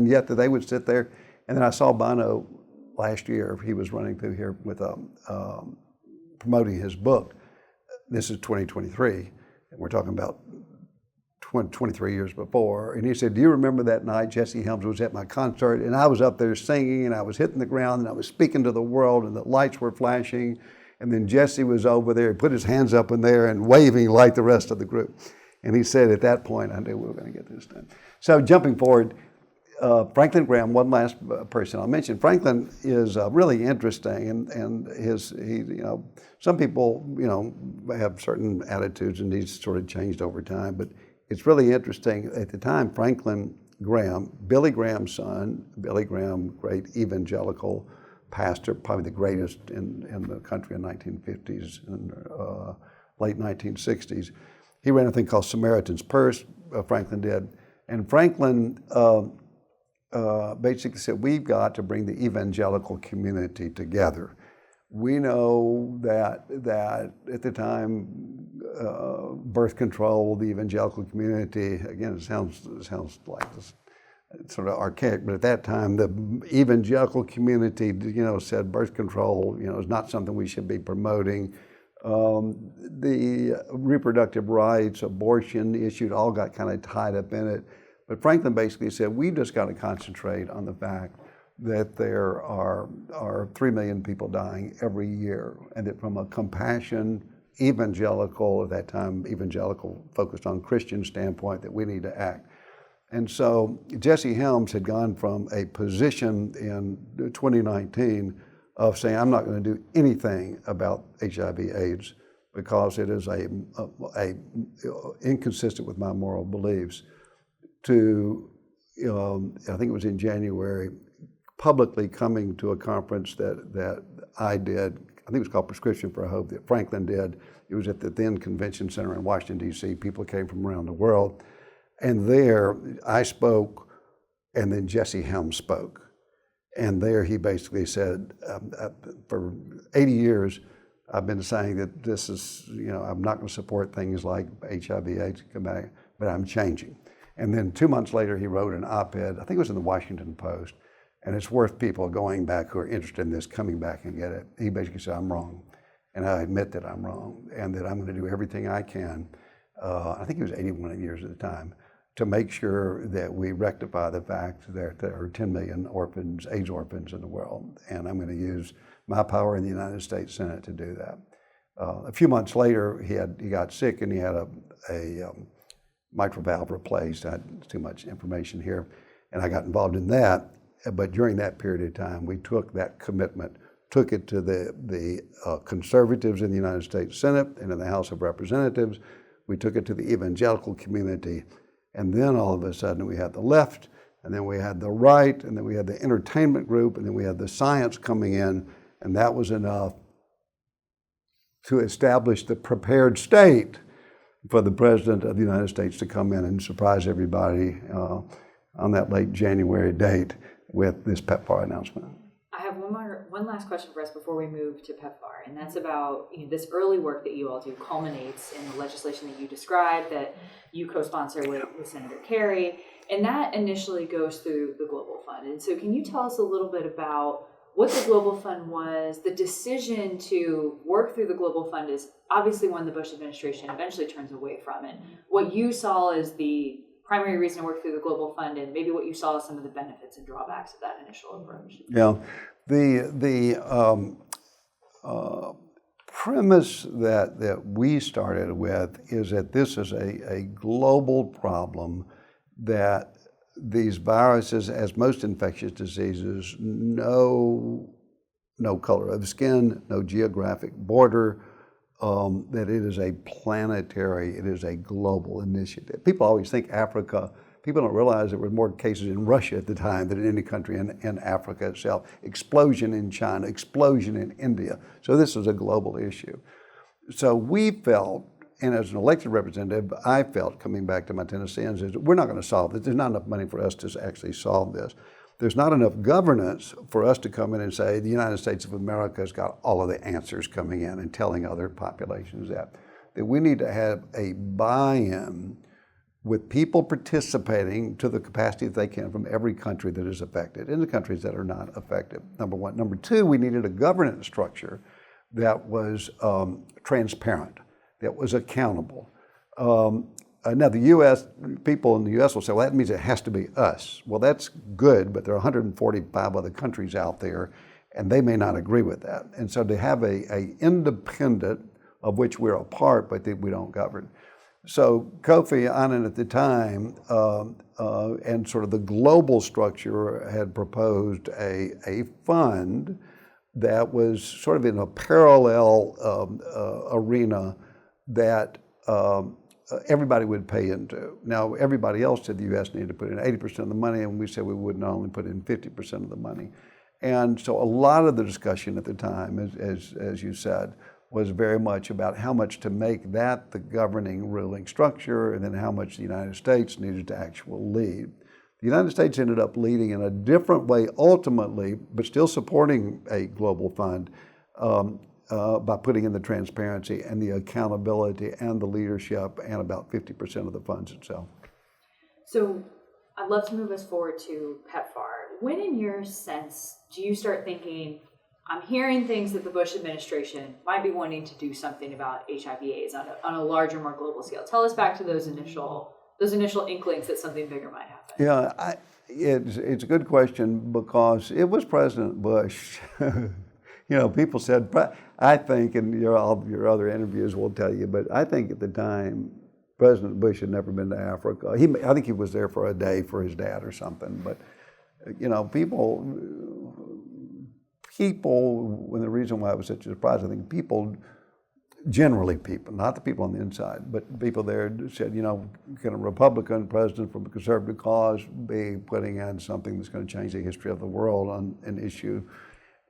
S2: yet they would sit there. And then I saw Bono last year. He was running through here with promoting his book. This is 2023, and we're talking about 23 years before. And he said, do you remember that night Jesse Helms was at my concert, and I was up there singing, and I was hitting the ground, and I was speaking to the world, and the lights were flashing, and then Jesse was over there, he put his hands up in there and waving like the rest of the group. And he said, at that point, I knew we were going to get this done. So jumping forward, Franklin Graham, one last person I'll mention. Franklin is really interesting, and some people, have certain attitudes, and these sort of changed over time, but it's really interesting. At the time, Franklin Graham, Billy Graham's son, Billy Graham, great evangelical pastor, probably the greatest in the country in the 1950s and late 1960s. He ran a thing called Samaritan's Purse, Franklin did. And Franklin basically said, we've got to bring the evangelical community together. We know that at the time, birth control, the evangelical community, again, it sounds like this sort of archaic, but at that time, the evangelical community, said birth control, is not something we should be promoting. The reproductive rights, abortion issue, all got kind of tied up in it. But Franklin basically said, we've just got to concentrate on the fact that there are 3 million people dying every year, and that from a compassion, evangelical, at that time, evangelical focused on Christian standpoint, that we need to act. And so Jesse Helms had gone from a position in 2019 of saying, I'm not going to do anything about HIV/AIDS because it is inconsistent with my moral beliefs, to, I think it was in January, publicly coming to a conference that I did. I think it was called Prescription for Hope, that Franklin did. It was at the then Convention Center in Washington, D.C. People came from around the world. And there I spoke, and then Jesse Helms spoke. And there he basically said, for 80 years, I've been saying that this is, I'm not going to support things like HIV/AIDS, but I'm changing. And then 2 months later, he wrote an op-ed, I think it was in the Washington Post, and it's worth people going back who are interested in this, coming back and get it. He basically said, I'm wrong, and I admit that I'm wrong, and that I'm going to do everything I can, I think he was 81 years at the time, to make sure that we rectify the fact that there are 10 million orphans, AIDS orphans in the world. And I'm going to use my power in the United States Senate to do that. A few months later, he got sick and he had a mitral valve replaced. I had too much information here, and I got involved in that. But during that period of time, we took that commitment, took it to the conservatives in the United States Senate and in the House of Representatives. We took it to the evangelical community, and then all of a sudden we had the left, and then we had the right, and then we had the entertainment group, and then we had the science coming in, and that was enough to establish the prepared state for the President of the United States to come in and surprise everybody on that late January date with this PEPFAR announcement.
S1: I have one last question for us before we move to PEPFAR, and that's about this early work that you all do culminates in the legislation that you described that you co-sponsor with Senator Kerry, and that initially goes through the Global Fund. And so can you tell us a little bit about what the Global Fund was? The decision to work through the Global Fund is obviously one the Bush administration eventually turns away from it. What you saw as the primary reason to work through the Global Fund, and maybe what you saw as some of the benefits and drawbacks of that initial approach.
S2: Yeah, the premise that we started with is that this is a global problem, that these viruses, as most infectious diseases, no color of skin, no geographic border, that it is a planetary, it is a global initiative. People always think Africa. People don't realize there were more cases in Russia at the time than in any country in Africa itself. Explosion in China, explosion in India. So this is a global issue. So we felt, and as an elected representative, I felt, coming back to my Tennesseans, is we're not going to solve this. There's not enough money for us to actually solve this. There's not enough governance for us to come in and say the United States of America has got all of the answers coming in and telling other populations that we need to have a buy-in with people participating to the capacity that they can from every country that is affected and the countries that are not affected, number one. Number two, we needed a governance structure that was transparent, that was accountable. Now, the U.S., people in the U.S. will say, well, that means it has to be us. Well, that's good, but there are 145 other countries out there, and they may not agree with that. And so to have a independent, of which we're a part, but that we don't govern. So Kofi Annan at the time, and sort of the global structure, had proposed a fund that was sort of in a parallel arena that everybody would pay into. Now, everybody else said the U.S. needed to put in 80% of the money, and we said we would not only put in 50% of the money. And so a lot of the discussion at the time, as you said, was very much about how much to make that the governing ruling structure, and then how much the United States needed to actually lead. The United States ended up leading in a different way ultimately, but still supporting a global fund, by putting in the transparency and the accountability and the leadership and about 50% of the funds itself.
S1: So I'd love to move us forward to PEPFAR. When, in your sense, do you start thinking, I'm hearing things that the Bush administration might be wanting to do something about HIV/AIDS on a larger, more global scale? Tell us back to those initial inklings that something bigger might happen.
S2: Yeah, it's a good question because it was President Bush. People said, I think, and all your other interviews will tell you, but I think at the time, President Bush had never been to Africa. I think he was there for a day for his dad or something. But, people, when the reason why it was such a surprise, I think generally people, not the people on the inside, but people there said, can a Republican president from a conservative cause be putting in something that's going to change the history of the world on an issue?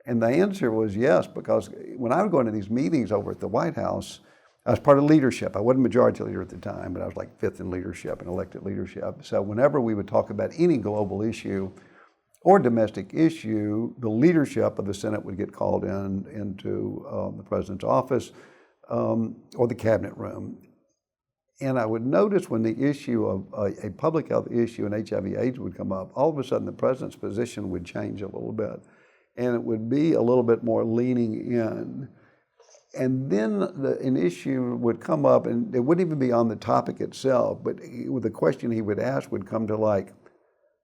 S2: And the answer was yes, because when I was going to these meetings over at the White House, I was part of leadership. I wasn't majority leader at the time, but I was like fifth in leadership and elected leadership. So whenever we would talk about any global issue or domestic issue, the leadership of the Senate would get called into the president's office or the cabinet room. And I would notice when the issue of a public health issue and HIV/AIDS would come up, all of a sudden the president's position would change a little bit. And it would be a little bit more leaning in. And then an issue would come up, and it wouldn't even be on the topic itself, but the question he would ask would come to like,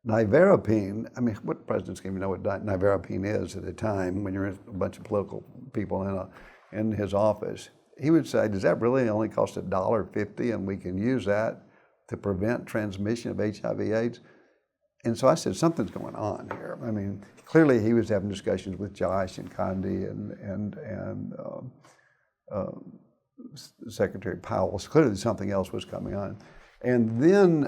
S2: Nivarapine, I mean, what presidents can even know what nivarapine is at the time when you're in a bunch of political people in his office? He would say, does that really only cost $1.50 and we can use that to prevent transmission of HIV/AIDS? And so I said, something's going on here. I mean, clearly he was having discussions with Josh and Condi and Secretary Powell. So clearly something else was coming on. And then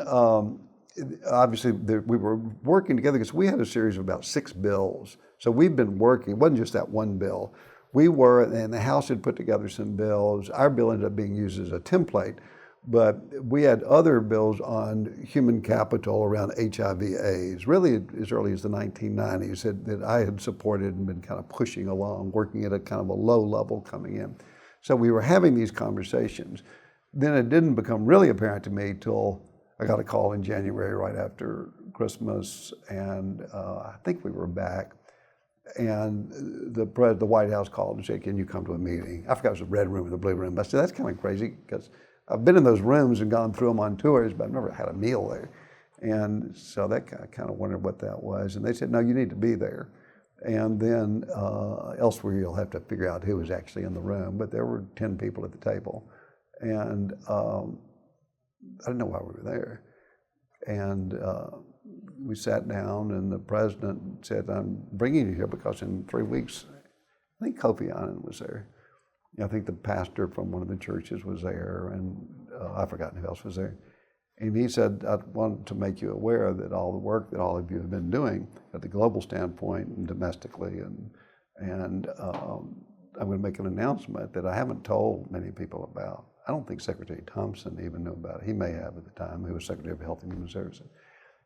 S2: obviously we were working together because we had a series of about 6 bills. So we've been working, it wasn't just that one bill. And the House had put together some bills. Our bill ended up being used as a template, but we had other bills on human capital around HIV/AIDS, really as early as the 1990s that I had supported and been kind of pushing along, working at a kind of a low level coming in. So we were having these conversations. Then it didn't become really apparent to me till I got a call in January right after Christmas, and I think we were back. And the White House called and said, can you come to a meeting? I forgot it was the red room or the blue room. I said, that's kind of crazy because I've been in those rooms and gone through them on tours, but I've never had a meal there. And so that kind of wondered what that was. And they said, no, you need to be there. And then elsewhere you'll have to figure out who was actually in the room. But there were 10 people at the table. And I didn't know why we were there. And we sat down, and the president said, I'm bringing you here because in 3 weeks, I think Kofi Annan was there. I think the pastor from one of the churches was there, and I've forgotten who else was there. And he said, I want to make you aware that all the work that all of you have been doing at the global standpoint and domestically, and I'm going to make an announcement that I haven't told many people about. I don't think Secretary Thompson even knew about it. He may have at the time, who was Secretary of Health and Human Services.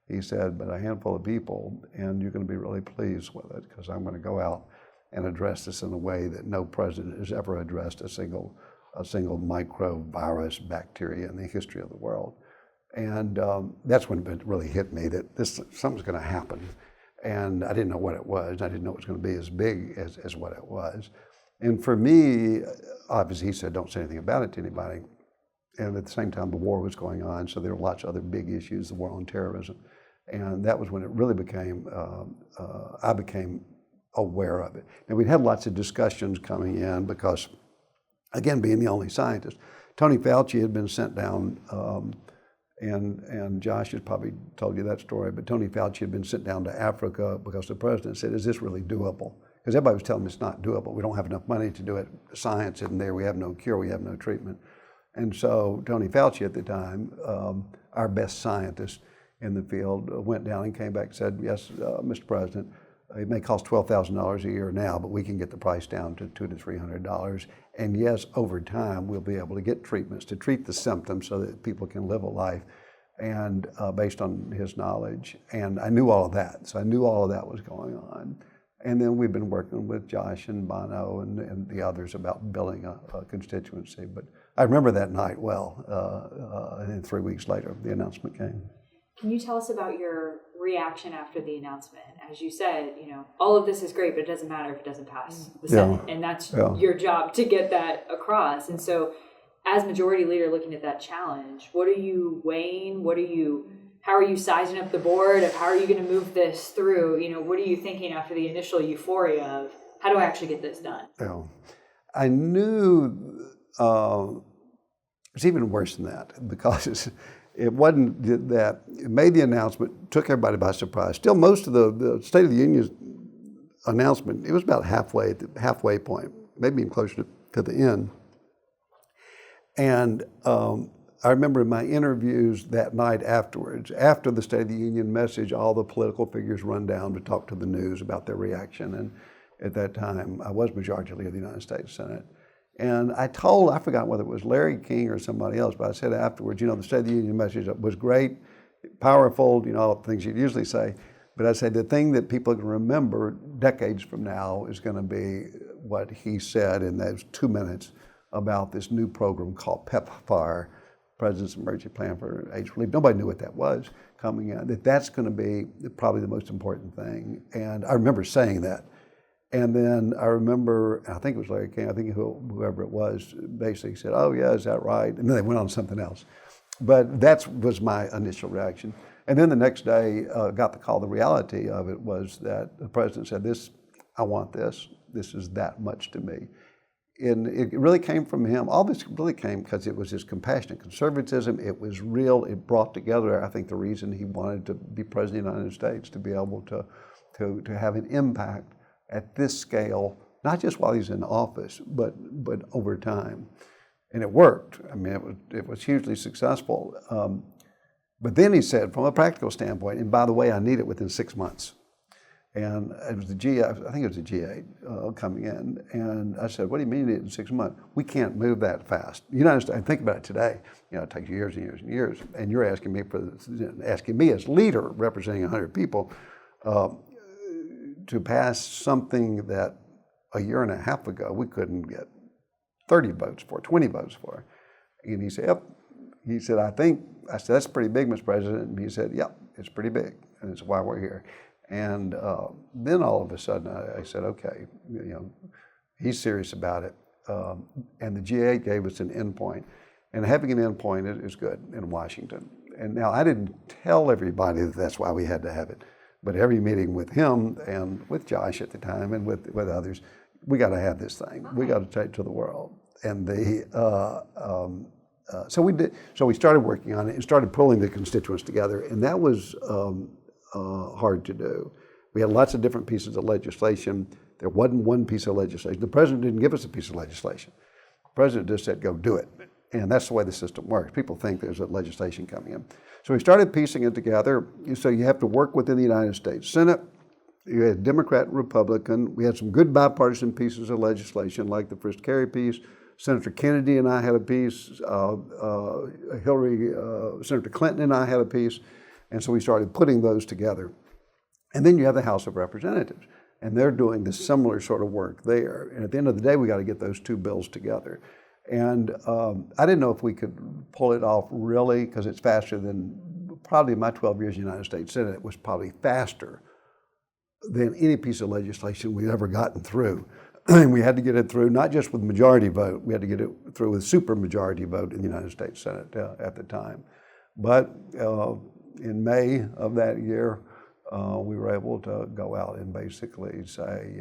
S2: He said, but a handful of people, and you're going to be really pleased with it because I'm going to go out and address this in a way that no president has ever addressed a single microvirus bacteria in the history of the world. And that's when it really hit me that something's going to happen. And I didn't know what it was. I didn't know it was going to be as big as what it was. And for me, obviously he said, don't say anything about it to anybody. And at the same time, the war was going on, so there were lots of other big issues, the war on terrorism. And that was when it really became, I became aware of it. And we'd had lots of discussions coming in because, again, being the only scientist, Tony Fauci had been sent down, and Josh has probably told you that story, but Tony Fauci had been sent down to Africa because the president said, is this really doable? Because everybody was telling me it's not doable. We don't have enough money to do it. The science isn't there. We have no cure. We have no treatment. And so Tony Fauci at the time, our best scientist in the field, went down and came back and said, yes, Mr. President, it may cost $12,000 a year now, but we can get the price down to $200 to $300. And yes, over time, we'll be able to get treatments to treat the symptoms so that people can live a life, and based on his knowledge. And I knew all of that. So I knew all of that was going on. And then we've been working with Josh and Bono and the others about building a constituency. But I remember that night well, and then 3 weeks later, the announcement came.
S1: Can you tell us about your reaction after the announcement? As you said, all of this is great, but it doesn't matter if it doesn't pass the Senate. And that's your job to get that across. And so as majority leader looking at that challenge, what are you weighing? How are you sizing up the board of how are you going to move this through? What are you thinking after the initial euphoria of how do I actually get this done?
S2: I knew it's even worse than that because it wasn't that. It made the announcement, took everybody by surprise. Still, most of the State of the Union announcement, it was about halfway at the halfway point, maybe even closer to the end. And I remember in my interviews that night afterwards, after the State of the Union message, all the political figures run down to talk to the news about their reaction. And at that time, I was Majority Leader of the United States Senate. And I forgot whether it was Larry King or somebody else, but I said afterwards, the State of the Union message was great, powerful, all the things you'd usually say. But I said the thing that people can remember decades from now is going to be what he said in those 2 minutes about this new program called PEPFAR, President's Emergency Plan for AIDS Relief. Nobody knew what that was coming in, that's going to be probably the most important thing. And I remember saying that. And then I remember, I think it was Larry King, I think whoever it was, basically said, oh yeah, is that right? And then they went on to something else. But that was my initial reaction. And then the next day, got the call. The reality of it was that the president said, I want this. This is that much to me. And it really came from him. All this really came because it was his compassionate conservatism. It was real. It brought together, I think, the reason he wanted to be president of the United States, to be able to have an impact at this scale, not just while he's in office, but over time. And it worked. I mean, it was hugely successful. But then he said, from a practical standpoint, and by the way, I need it within 6 months. And it was the G8, I think it was the G8 coming in. And I said, what do you mean you need it in 6 months? We can't move that fast. You know, think about it today. You know, it takes years and years and years. And you're asking me as leader representing 100 people to pass something that a year and a half ago we couldn't get 30 votes for, 20 votes for. And he said, yep. He said, I said, that's pretty big, Mr. President. And he said, yep, it's pretty big. And it's why we're here. And then all of a sudden I said, okay, you know, he's serious about it. And the G8 gave us an endpoint. And having an endpoint is good in Washington. And now I didn't tell everybody that that's why we had to have it. But every meeting with him and with Josh at the time and with others, we got to have this thing. We got to take it to the world. And so we did. So we started working on it and started pulling the constituents together. And that was hard to do. We had lots of different pieces of legislation. There wasn't one piece of legislation. The president didn't give us a piece of legislation. The president just said, go do it. And that's the way the system works. People think there's a legislation coming in. So we started piecing it together. So you have to work within the United States Senate. You had Democrat and Republican. We had some good bipartisan pieces of legislation, like the Frist carry piece. Senator Kennedy and I had a piece. Senator Clinton and I had a piece. And so we started putting those together. And then you have the House of Representatives. And they're doing the similar sort of work there. And at the end of the day, we got to get those two bills together. And I didn't know if we could pull it off really, because it's faster than, probably in my 12 years in the United States Senate, it was probably faster than any piece of legislation we'd ever gotten through. And we had to get it through, not just with majority vote, we had to get it through with supermajority vote in the United States Senate at the time. But in May of that year, we were able to go out and basically say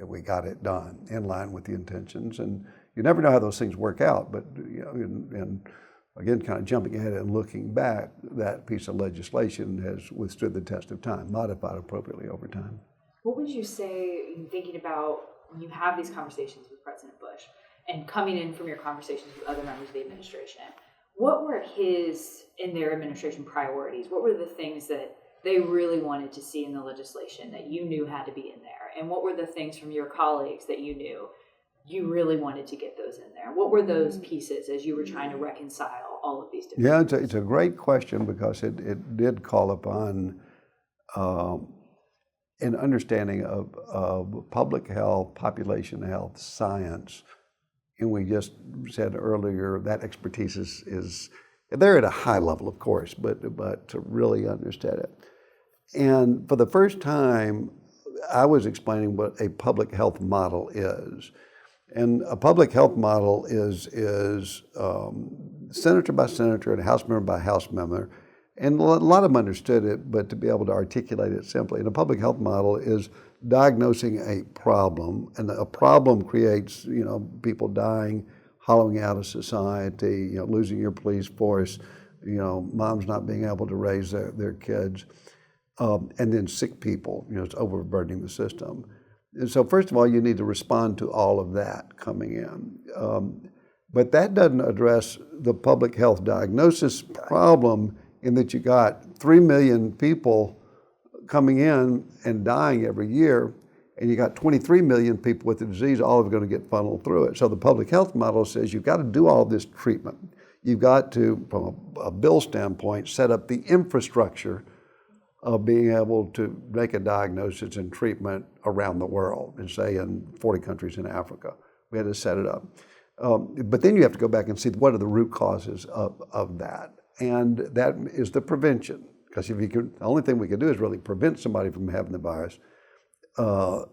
S2: we got it done in line with the intentions. And you never know how those things work out, but you know, and again, kind of jumping ahead and looking back, that piece of legislation has withstood the test of time, modified appropriately over time.
S1: What would you say, in thinking about when you have these conversations with President Bush and coming in from your conversations with other members of the administration, what were his and their administration priorities? What were the things that they really wanted to see in the legislation that you knew had to be in there? And what were the things from your colleagues that you knew you really wanted to get those in there? What were those pieces as you were trying to reconcile all of these different
S2: things? It's a great question, because it did call upon an understanding of public health, population health, science. And we just said earlier that expertise is they're at a high level, of course, but to really understand it. And for the first time, I was explaining what a public health model is. And a public health model is senator by senator and House member by House member. And a lot of them understood it, but to be able to articulate it simply. And a public health model is diagnosing a problem, and a problem creates, you know, people dying, hollowing out of society, you know, losing your police force, you know, moms not being able to raise their kids, and then sick people, you know, it's overburdening the system. And so first of all, you need to respond to all of that coming in. But that doesn't address the public health diagnosis problem, in that you got 3 million people coming in and dying every year, and you got 23 million people with the disease, all are going to get funneled through it. So the public health model says you've got to do all this treatment. You've got to, from a bill standpoint, set up the infrastructure of being able to make a diagnosis and treatment around the world, and say in 40 countries in Africa. We had to set it up. But then you have to go back and see what are the root causes of that. And that is the prevention. Because the only thing we could do is really prevent somebody from having the virus,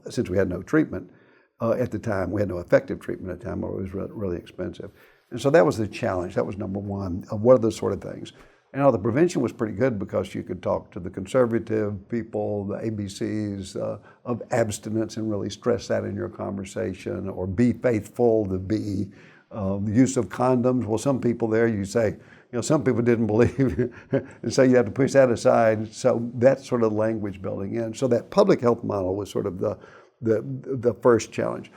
S2: since we had no treatment at the time. We had no effective treatment at the time, or it was really expensive. And so that was the challenge. That was number one. What are those sort of things? And the prevention was pretty good because you could talk to the conservative people, the ABCs of abstinence, and really stress that in your conversation, or be faithful, the B. The use of condoms, well, some people there, you say, some people didn't believe, and so you have to push that aside. So that's sort of language building in. So that public health model was sort of the first challenge.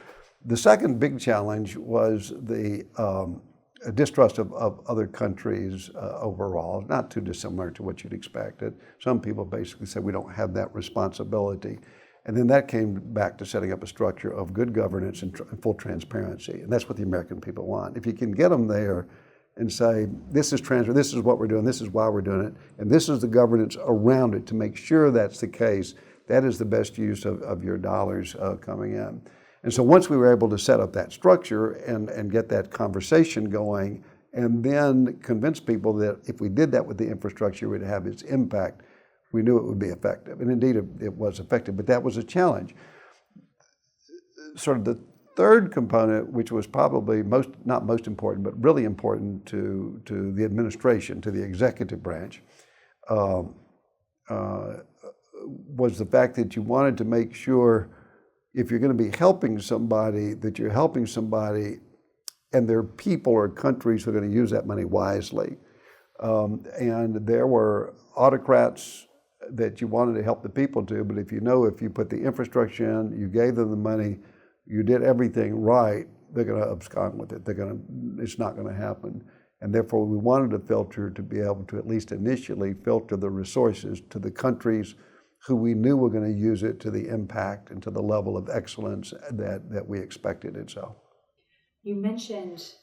S2: The second big challenge was the distrust of other countries overall, not too dissimilar to what you'd expected. Some people basically said we don't have that responsibility. And then that came back to setting up a structure of good governance and full transparency. And that's what the American people want. If you can get them there and say, this is what we're doing, this is why we're doing it, and this is the governance around it to make sure that's the case, that is the best use of your dollars coming in. And so once we were able to set up that structure and get that conversation going, and then convince people that if we did that with the infrastructure, it would have its impact, we knew it would be effective. And indeed, it was effective, but that was a challenge. Sort of the third component, which was probably not most important, but really important to the administration, to the executive branch, was the fact that you wanted to make sure if you're going to be helping somebody, that you're helping somebody and their people or countries who are going to use that money wisely. And there were autocrats that you wanted to help the people to, but if you put the infrastructure in, you gave them the money, you did everything right, they're going to abscond with it. It's not going to happen. And therefore, we wanted a filter to be able to at least initially filter the resources to the countries who we knew were going to use it to the impact and to the level of excellence that we expected it so.
S1: You mentioned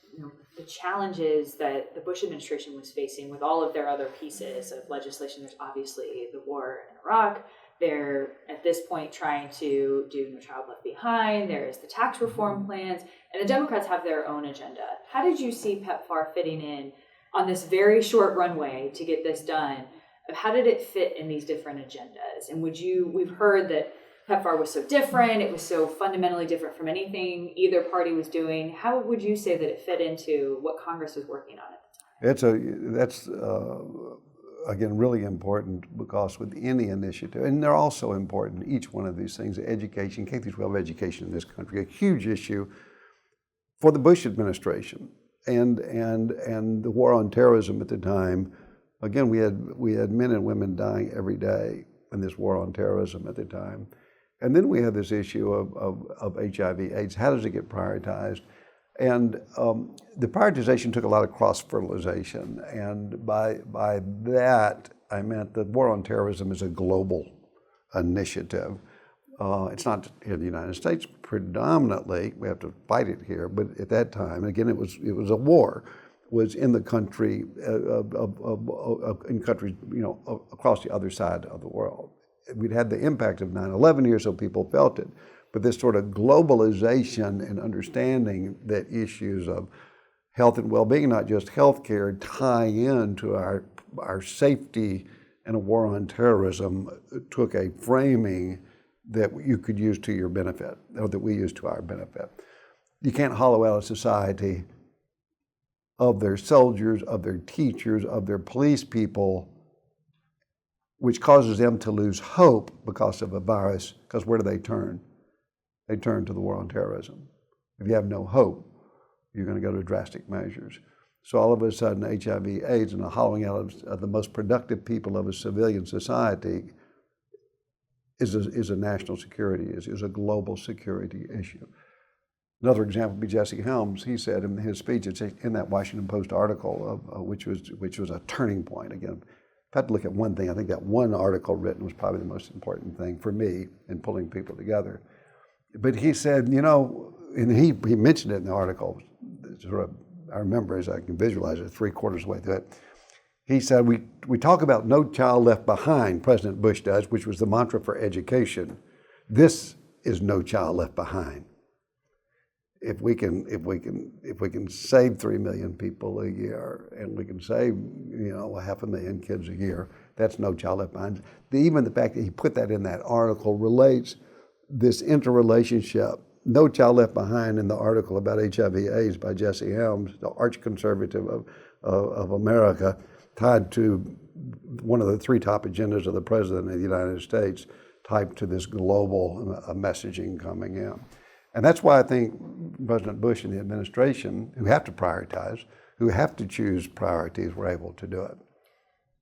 S1: the challenges that the Bush administration was facing with all of their other pieces of legislation. There's obviously the war in Iraq. They're, at this point, trying to do No Child Left Behind. There's the tax reform plans. And the Democrats have their own agenda. How did you see PEPFAR fitting in on this very short runway to get this done? How did it fit in these different agendas? And we've heard that PEPFAR was so different, it was so fundamentally different from anything either party was doing. How would you say that it fit into what Congress was working on at the time?
S2: That's again, really important, because with any initiative, and they're also important, each one of these things, education, K-12 education in this country, a huge issue for the Bush administration and the war on terrorism at the time. Again, we had men and women dying every day in this war on terrorism at the time. And then we had this issue of HIV/AIDS. How does it get prioritized? And the prioritization took a lot of cross-fertilization. And by that, I meant that war on terrorism is a global initiative. It's not here in the United States predominantly. We have to fight it here. But at that time, again, it was a war. Was in the country, in countries, across the other side of the world. We'd had the impact of 9/11 here, so people felt it. But this sort of globalization and understanding that issues of health and well-being, not just healthcare, tie into our safety and a war on terrorism took a framing that you could use to your benefit, or that we use to our benefit. You can't hollow out a society of their soldiers, of their teachers, of their police people, which causes them to lose hope because of a virus, because where do they turn? They turn to the war on terrorism. If you have no hope, you're going to go to drastic measures. So all of a sudden, HIV/AIDS and the hollowing out of the most productive people of a civilian society is a national security issue, is a global security issue. Another example would be Jesse Helms. He said in his speech, it's in that Washington Post article, which was a turning point. Again, if I had to look at one thing, I think that one article written was probably the most important thing for me in pulling people together. But he said, and he mentioned it in the article, sort of, I remember as I can visualize it, 3/4 of the way through it. He said, we talk about no child left behind, President Bush does, which was the mantra for education. This is no child left behind. If we can save 3 million people a year, and we can save 500,000 kids a year, that's no child left behind. Even the fact that he put that in that article relates this interrelationship. No Child Left Behind in the article about HIV/AIDS by Jesse Helms, the arch conservative of America, tied to one of the three top agendas of the President of the United States, tied to this global messaging coming in. And that's why I think President Bush and the administration, who have to prioritize, who have to choose priorities, were able to do it.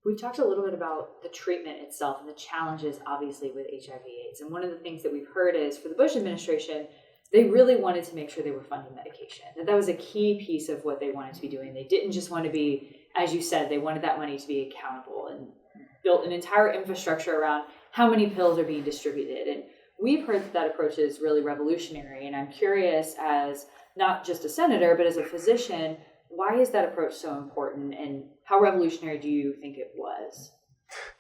S1: We've talked a little bit about the treatment itself and the challenges, obviously, with HIV/AIDS. And one of the things that we've heard is for the Bush administration, they really wanted to make sure they were funding medication. That was a key piece of what they wanted to be doing. They didn't just want to be, as you said, they wanted that money to be accountable and built an entire infrastructure around how many pills are being distributed. And we've heard that approach is really revolutionary. And I'm curious, as not just a senator, but as a physician, why is that approach so important, and how revolutionary do you think it was?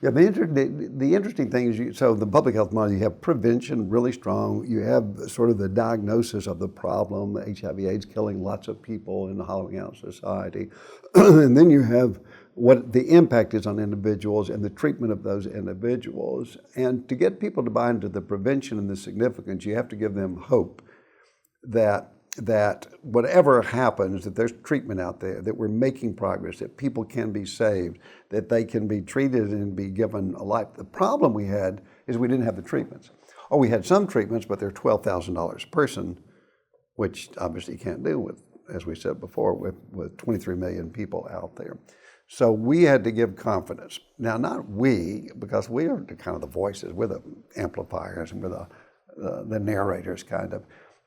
S2: Yeah, the interesting thing is, so the public health model, you have prevention really strong. You have sort of the diagnosis of the problem, HIV/AIDS killing lots of people and hollowing out society. And then you have what the impact is on individuals and the treatment of those individuals. And to get people to buy into the prevention and the significance, you have to give them hope that whatever happens, that there's treatment out there, that we're making progress, that people can be saved, that they can be treated and be given a life. The problem we had is we didn't have the treatments. Or we had some treatments, but they're $12,000 a person, which obviously you can't do with, as we said before, with 23 million people out there. So we had to give confidence. Now, not we, because we are kind of the voices, we're the amplifiers, and we're the narrators, kind of.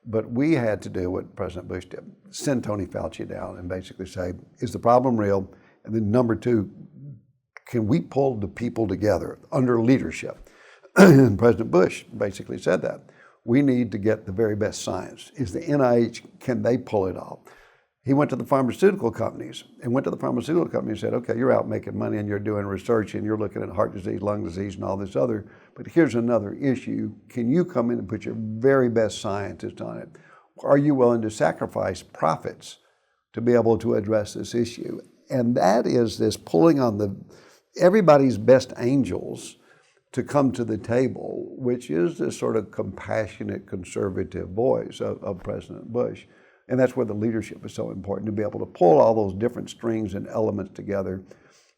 S2: But we had to do what President Bush did, send Tony Fauci down and basically say, is the problem real? And then number two, can we pull the people together under leadership? And President Bush basically said that. We need to get the very best science. Is the NIH, can they pull it off? He went to the pharmaceutical companies and said, okay, you're out making money and you're doing research and you're looking at heart disease, lung disease, and all this other, but here's another issue. Can you come in and put your very best scientist on it? Are you willing to sacrifice profits to be able to address this issue? And that is this pulling on everybody's best angels to come to the table, which is this sort of compassionate, conservative voice of President Bush. And that's where the leadership is so important, to be able to pull all those different strings and elements together,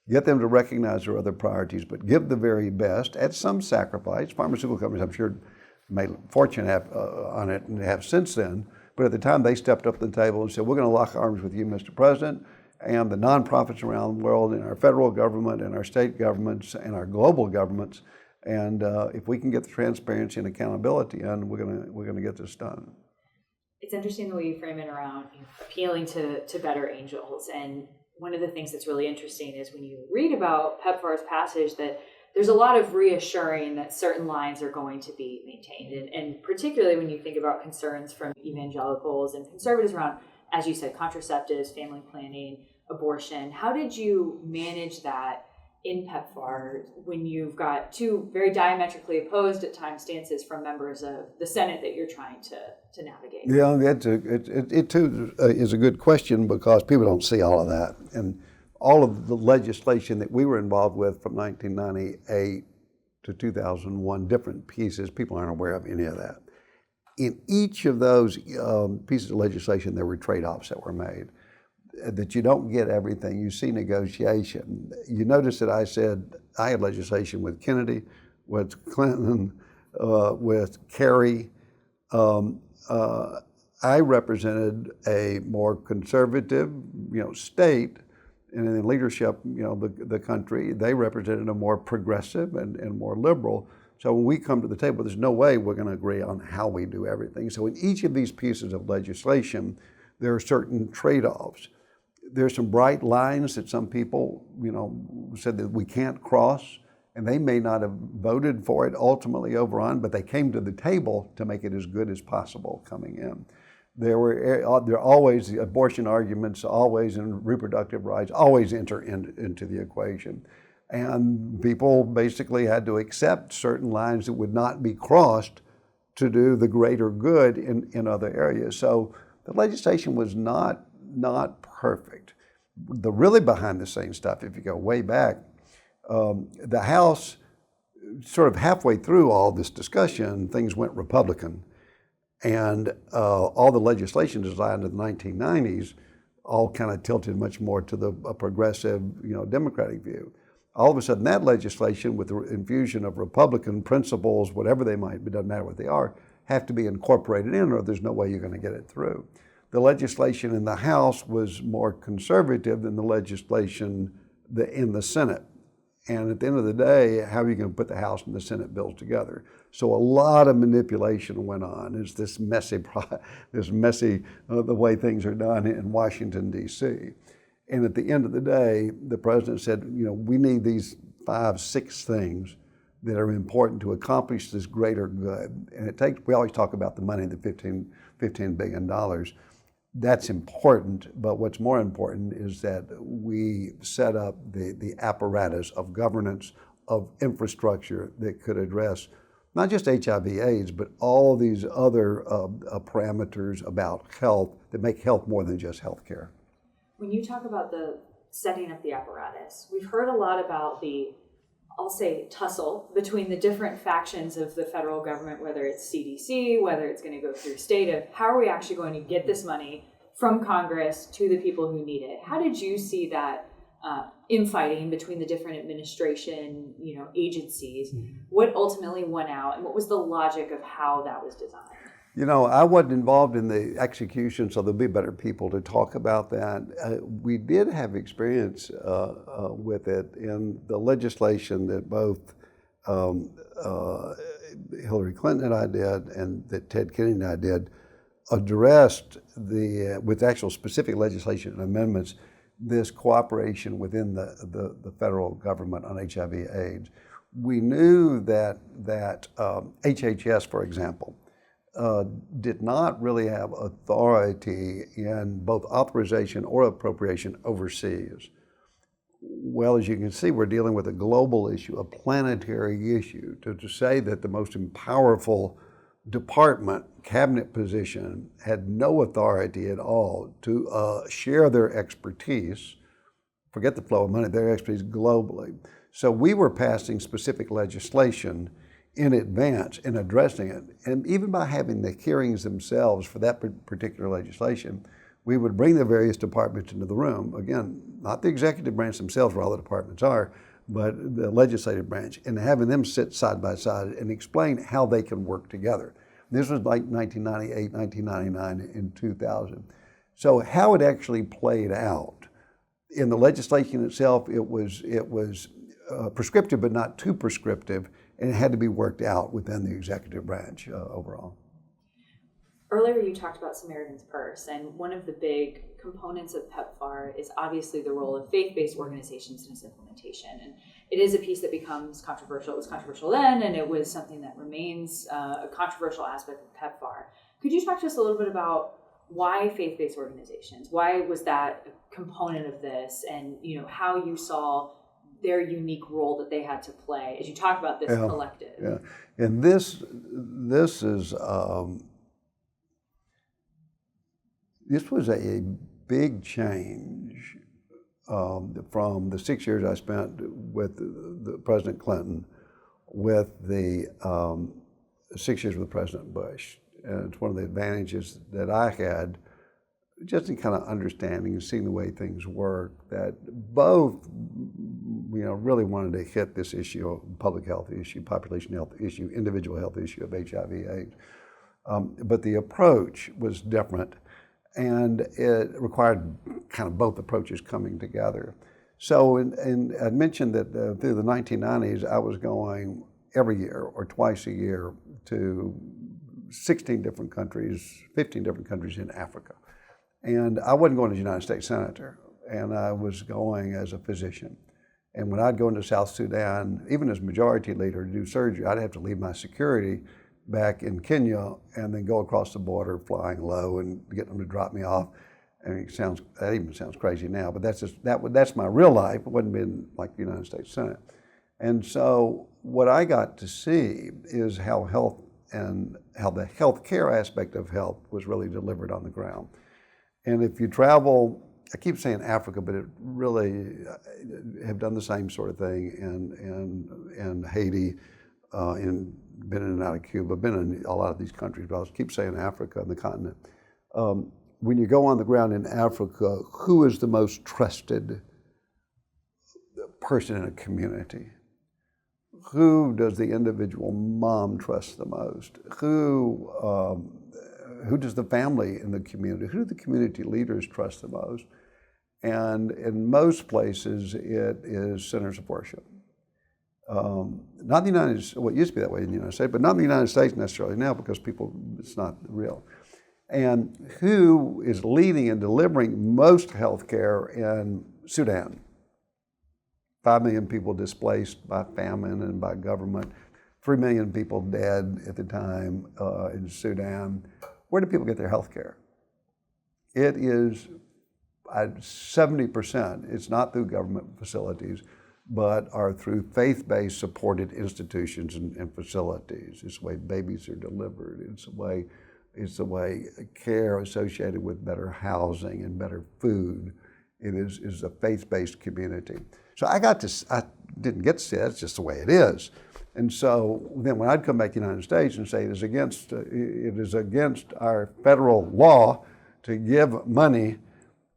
S2: get them to recognize their other priorities, but give the very best at some sacrifice. Pharmaceutical companies, I'm sure, made a fortune on it and have since then. But at the time, they stepped up to the table and said, we're going to lock arms with you, Mr. President, and the nonprofits around the world, and our federal government, and our state governments, and our global governments. And if we can get the transparency and accountability in, we're going to get this done.
S1: It's interesting the way you frame it around appealing to better angels. And one of the things that's really interesting is when you read about PEPFAR's passage, that there's a lot of reassuring that certain lines are going to be maintained. And particularly when you think about concerns from evangelicals and conservatives around, as you said, contraceptives, family planning, abortion. How did you manage that in PEPFAR when you've got two very diametrically opposed at times stances from members of the Senate that you're trying to navigate? Yeah,
S2: it too is a good question, because people don't see all of that. And all of the legislation that we were involved with from 1998 to 2001, different pieces, people aren't aware of any of that. In each of those pieces of legislation, there were trade-offs that were made, that you don't get everything. You see negotiation. You notice that I said I had legislation with Kennedy, with Clinton, with Kerry. I represented a more conservative, state, and in leadership, the country. They represented a more progressive and more liberal. So when we come to the table, there's no way we're going to agree on how we do everything. So in each of these pieces of legislation, there are certain trade-offs. There's some bright lines that some people, said that we can't cross, and they may not have voted for it ultimately over on, but they came to the table to make it as good as possible coming in. There are always the abortion arguments, always, and reproductive rights always enter into the equation. And people basically had to accept certain lines that would not be crossed to do the greater good in other areas. So the legislation was not perfect. The really behind the scenes stuff, if you go way back, the House, sort of halfway through all this discussion, things went Republican. And all the legislation designed in the 1990s, all kind of tilted much more to the progressive, Democratic view. All of a sudden, that legislation, with the infusion of Republican principles, whatever they might be, doesn't matter what they are, have to be incorporated in, or there's no way you're going to get it through. The legislation in the House was more conservative than the legislation in the Senate. And at the end of the day, how are you going to put the House and the Senate bills together? So a lot of manipulation went on. It's this messy, the way things are done in Washington, D.C. And at the end of the day, the president said, we need these 5, 6 things that are important to accomplish this greater good. And we always talk about the money, the $15 billion. That's important, but what's more important is that we set up the apparatus of governance, of infrastructure that could address not just HIV/AIDS, but all these other parameters about health that make health more than just health care.
S1: When you talk about the setting up the apparatus, we've heard a lot about the, I'll say, tussle between the different factions of the federal government, whether it's CDC, whether it's going to go through state, of how are we actually going to get this money from Congress to the people who need it? How did you see that infighting between the different administration, agencies? What ultimately went out, and what was the logic of how that was designed?
S2: I wasn't involved in the execution, so there'll be better people to talk about that. We did have experience with it in the legislation that both Hillary Clinton and I did, and that Ted Kennedy and I did, addressed with actual specific legislation and amendments, this cooperation within the federal government on HIV/AIDS. We knew that HHS, for example, did not really have authority in both authorization or appropriation overseas. Well, as you can see, we're dealing with a global issue, a planetary issue. To say that the most powerful department, cabinet position, had no authority at all to share their expertise, forget the flow of money, their expertise globally. So we were passing specific legislation in advance in addressing it. And even by having the hearings themselves for that particular legislation, we would bring the various departments into the room. Again, not the executive branch themselves, where all the departments are, but the legislative branch, and having them sit side by side and explain how they can work together. This was like 1998, 1999, and 2000. So how it actually played out in the legislation itself, it was prescriptive, but not too prescriptive, and it had to be worked out within the executive branch overall.
S1: Earlier you talked about Samaritan's Purse, and one of the big components of PEPFAR is obviously the role of faith-based organizations in its implementation. And it is a piece that becomes controversial. It was controversial then, and it was something that remains a controversial aspect of PEPFAR. Could you talk to us a little bit about why faith-based organizations? Why was that a component of this, and how you saw their unique role that they had to play as you talk about this collective?
S2: Yeah, and this was a big change from the 6 years I spent with the President Clinton, with the 6 years with President Bush. And it's one of the advantages that I had, just in kind of understanding and seeing the way things work, that both, really wanted to hit this issue, public health issue, population health issue, individual health issue of HIV/AIDS. But the approach was different, and it required kind of both approaches coming together. So, and I mentioned that through the 1990s, I was going every year or twice a year to 16 different countries, 15 different countries in Africa. And I wasn't going as a United States Senator, and I was going as a physician. And when I'd go into South Sudan, even as majority leader to do surgery, I'd have to leave my security back in Kenya and then go across the border flying low and get them to drop me off. And that even sounds crazy now, but that's my real life. It wasn't been like the United States Senate. And so what I got to see is how health and how the healthcare aspect of health was really delivered on the ground. And if you travel, I keep saying Africa, but it really have done the same sort of thing in Haiti, been in and out of Cuba, been in a lot of these countries, but I keep saying Africa and the continent. when you go on the ground in Africa, who is the most trusted person in a community? Who does the individual mom trust the most? Who does the family in the community? Who do the community leaders trust the most? And in most places, it is centers of worship. Not the United States, well, it used to be that way in the United States, but not in the United States necessarily now because it's not real. And who is leading and delivering most health care in Sudan? 5 million people displaced by famine and by government, 3 million people dead at the time in Sudan. Where do people get their health care? It is 70%, it's not through government facilities, but are through faith-based supported institutions and facilities. It's the way babies are delivered. It's the way care associated with better housing and better food. It is a faith-based community. So I didn't get to see that, it's just the way it is. And so then when I'd come back to the United States and say it is against our federal law to give money,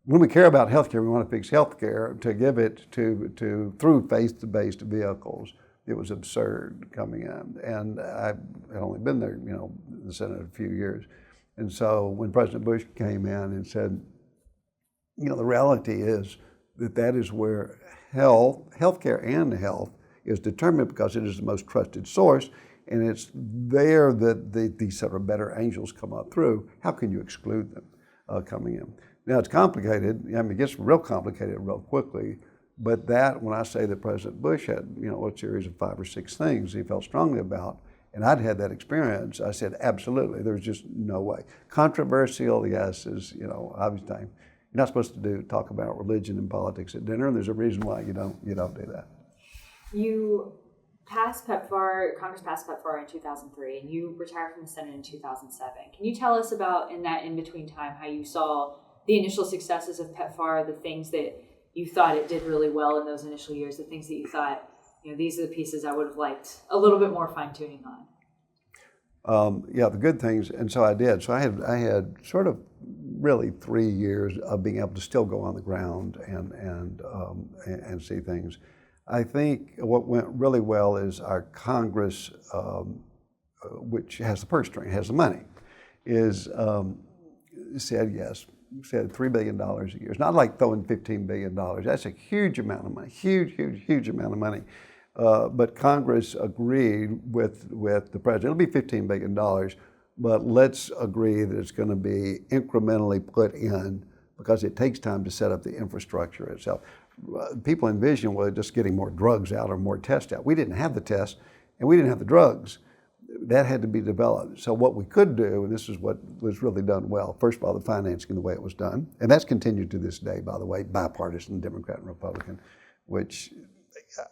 S2: when we care about healthcare, we want to fix healthcare, to give it through faith-based vehicles. It was absurd coming in. And I had only been there, the Senate a few years. And so when President Bush came in and said, the reality is that is where healthcare and health is determined because it is the most trusted source, and it's there that these sort of better angels come up through. How can you exclude them coming in? Now it's complicated. It gets real complicated real quickly. But when I say that President Bush had, a series of 5 or 6 things he felt strongly about, and I'd had that experience, I said absolutely. There's just no way. Controversial, yes, is obviously. You're not supposed to talk about religion and politics at dinner, and there's a reason why you don't do that.
S1: You passed PEPFAR, Congress passed PEPFAR in 2003, and you retired from the Senate in 2007. Can you tell us about, in that in-between time, how you saw the initial successes of PEPFAR, the things that you thought it did really well in those initial years, the things that you thought, these are the pieces I would have liked a little bit more fine-tuning on?
S2: The good things, and so I did. So I had sort of really 3 years of being able to still go on the ground and see things. I think what went really well is our Congress, which has the purse string, has the money, said yes, said $3 billion a year. It's not like throwing $15 billion. That's a huge amount of money, huge amount of money. But Congress agreed with the president. It'll be $15 billion, but let's agree that it's going to be incrementally put in because it takes time to set up the infrastructure itself. People envision, just getting more drugs out or more tests out. We didn't have the tests, and we didn't have the drugs. That had to be developed. So what we could do, and this is what was really done well, first of all, the financing, the way it was done, and that's continued to this day, by the way, bipartisan, Democrat and Republican, which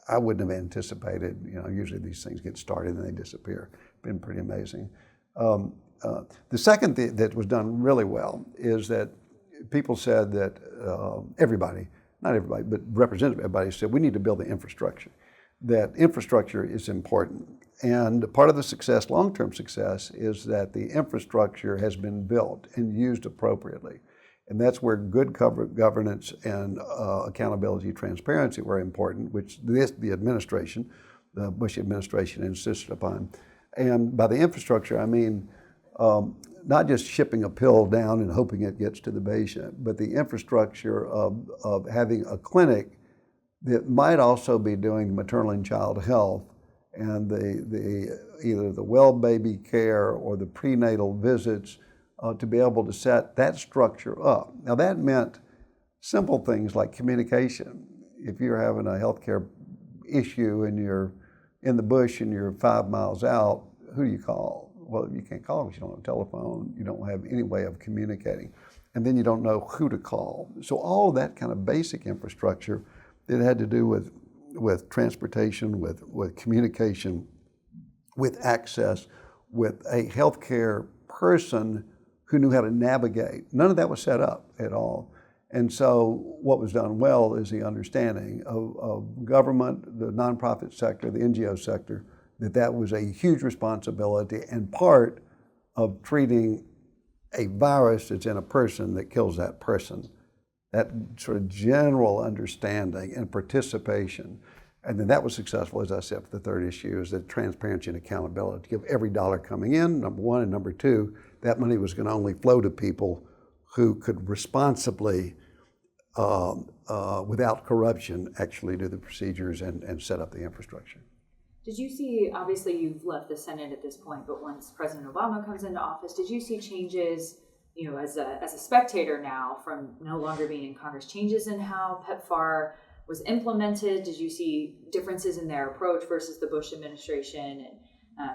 S2: I wouldn't have anticipated. Usually these things get started and they disappear. Been pretty amazing. The second thing that was done really well is that people said that everybody, not everybody, but representative everybody said we need to build the infrastructure. That infrastructure is important. And part of the success, long-term success, is that the infrastructure has been built and used appropriately. And that's where good governance and accountability, transparency were important, which the administration, the Bush administration, insisted upon. And by the infrastructure, I mean not just shipping a pill down and hoping it gets to the patient, but the infrastructure of having a clinic that might also be doing maternal and child health and either the well baby care or the prenatal visits to be able to set that structure up. Now that meant simple things like communication. If you're having a healthcare issue and you're in the bush and you're 5 miles out, who do you call? Well, you can't call because you don't have a telephone, you don't have any way of communicating, and then you don't know who to call. So all of that kind of basic infrastructure that had to do with transportation, with communication, with access, with a healthcare person who knew how to navigate. None of that was set up at all. And so what was done well is the understanding of government, the nonprofit sector, the NGO sector, that was a huge responsibility and part of treating a virus that's in a person that kills that person. That sort of general understanding and participation. And then that was successful, as I said, for the third issue, is that transparency and accountability. To give every dollar coming in, number one, and number two, that money was going to only flow to people who could responsibly, without corruption, actually do the procedures and set up the infrastructure.
S1: Did you see, obviously you've left the Senate at this point, but once President Obama comes into office, did you see changes, as a spectator now, from no longer being in Congress, changes in how PEPFAR was implemented? Did you see differences in their approach versus the Bush administration? And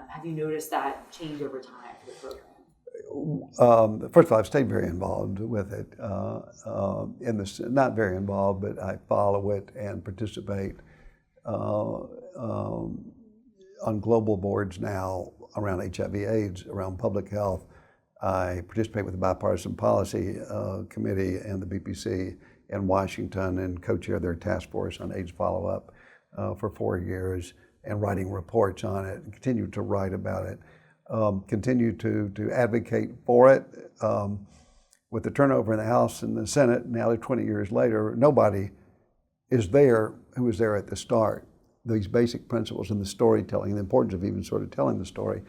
S1: have you noticed that change over time for the program?
S2: First of all, I've stayed very involved with it. Not very involved, but I follow it and participate on global boards now around HIV/AIDS, around public health. I participate with the Bipartisan Policy Committee and the BPC in Washington and co-chair their task force on AIDS follow-up for 4 years and writing reports on it, and continue to write about it, continue to advocate for it. With the turnover in the House and the Senate, now 20 years later, nobody is there who was there at the start. These basic principles in the storytelling, the importance of even sort of telling the story,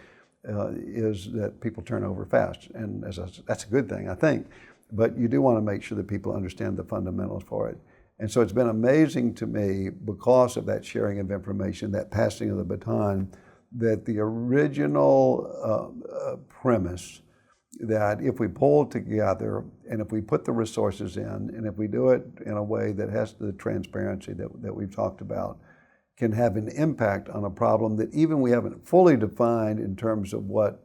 S2: is that people turn over fast. And that's a good thing, I think. But you do want to make sure that people understand the fundamentals for it. And so it's been amazing to me, because of that sharing of information, that passing of the baton, that the original premise that if we pull together and if we put the resources in and if we do it in a way that has the transparency that we've talked about, can have an impact on a problem that even we haven't fully defined in terms of what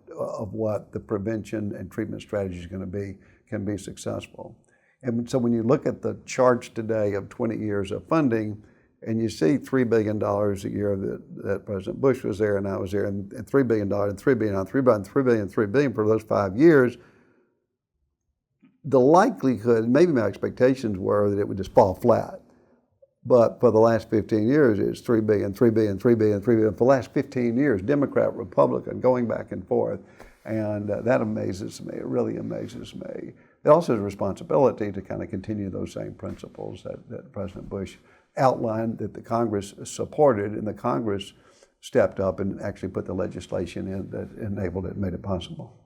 S2: the prevention and treatment strategy is going to be, can be successful. And so when you look at the charts today of 20 years of funding, and you see $3 billion a year that President Bush was there and I was there, and $3 billion and $3 billion and $3 billion, $3 billion, $3 billion for those 5 years, the likelihood, maybe my expectations were that it would just fall flat. But for the last 15 years, it's $3 billion, $3 billion, $3 billion, $3 billion. For the last 15 years, Democrat, Republican, going back and forth. And that amazes me. It really amazes me. It also is a responsibility to kind of continue those same principles that President Bush outlined, that the Congress supported, and the Congress stepped up and actually put the legislation in that enabled it and made it possible.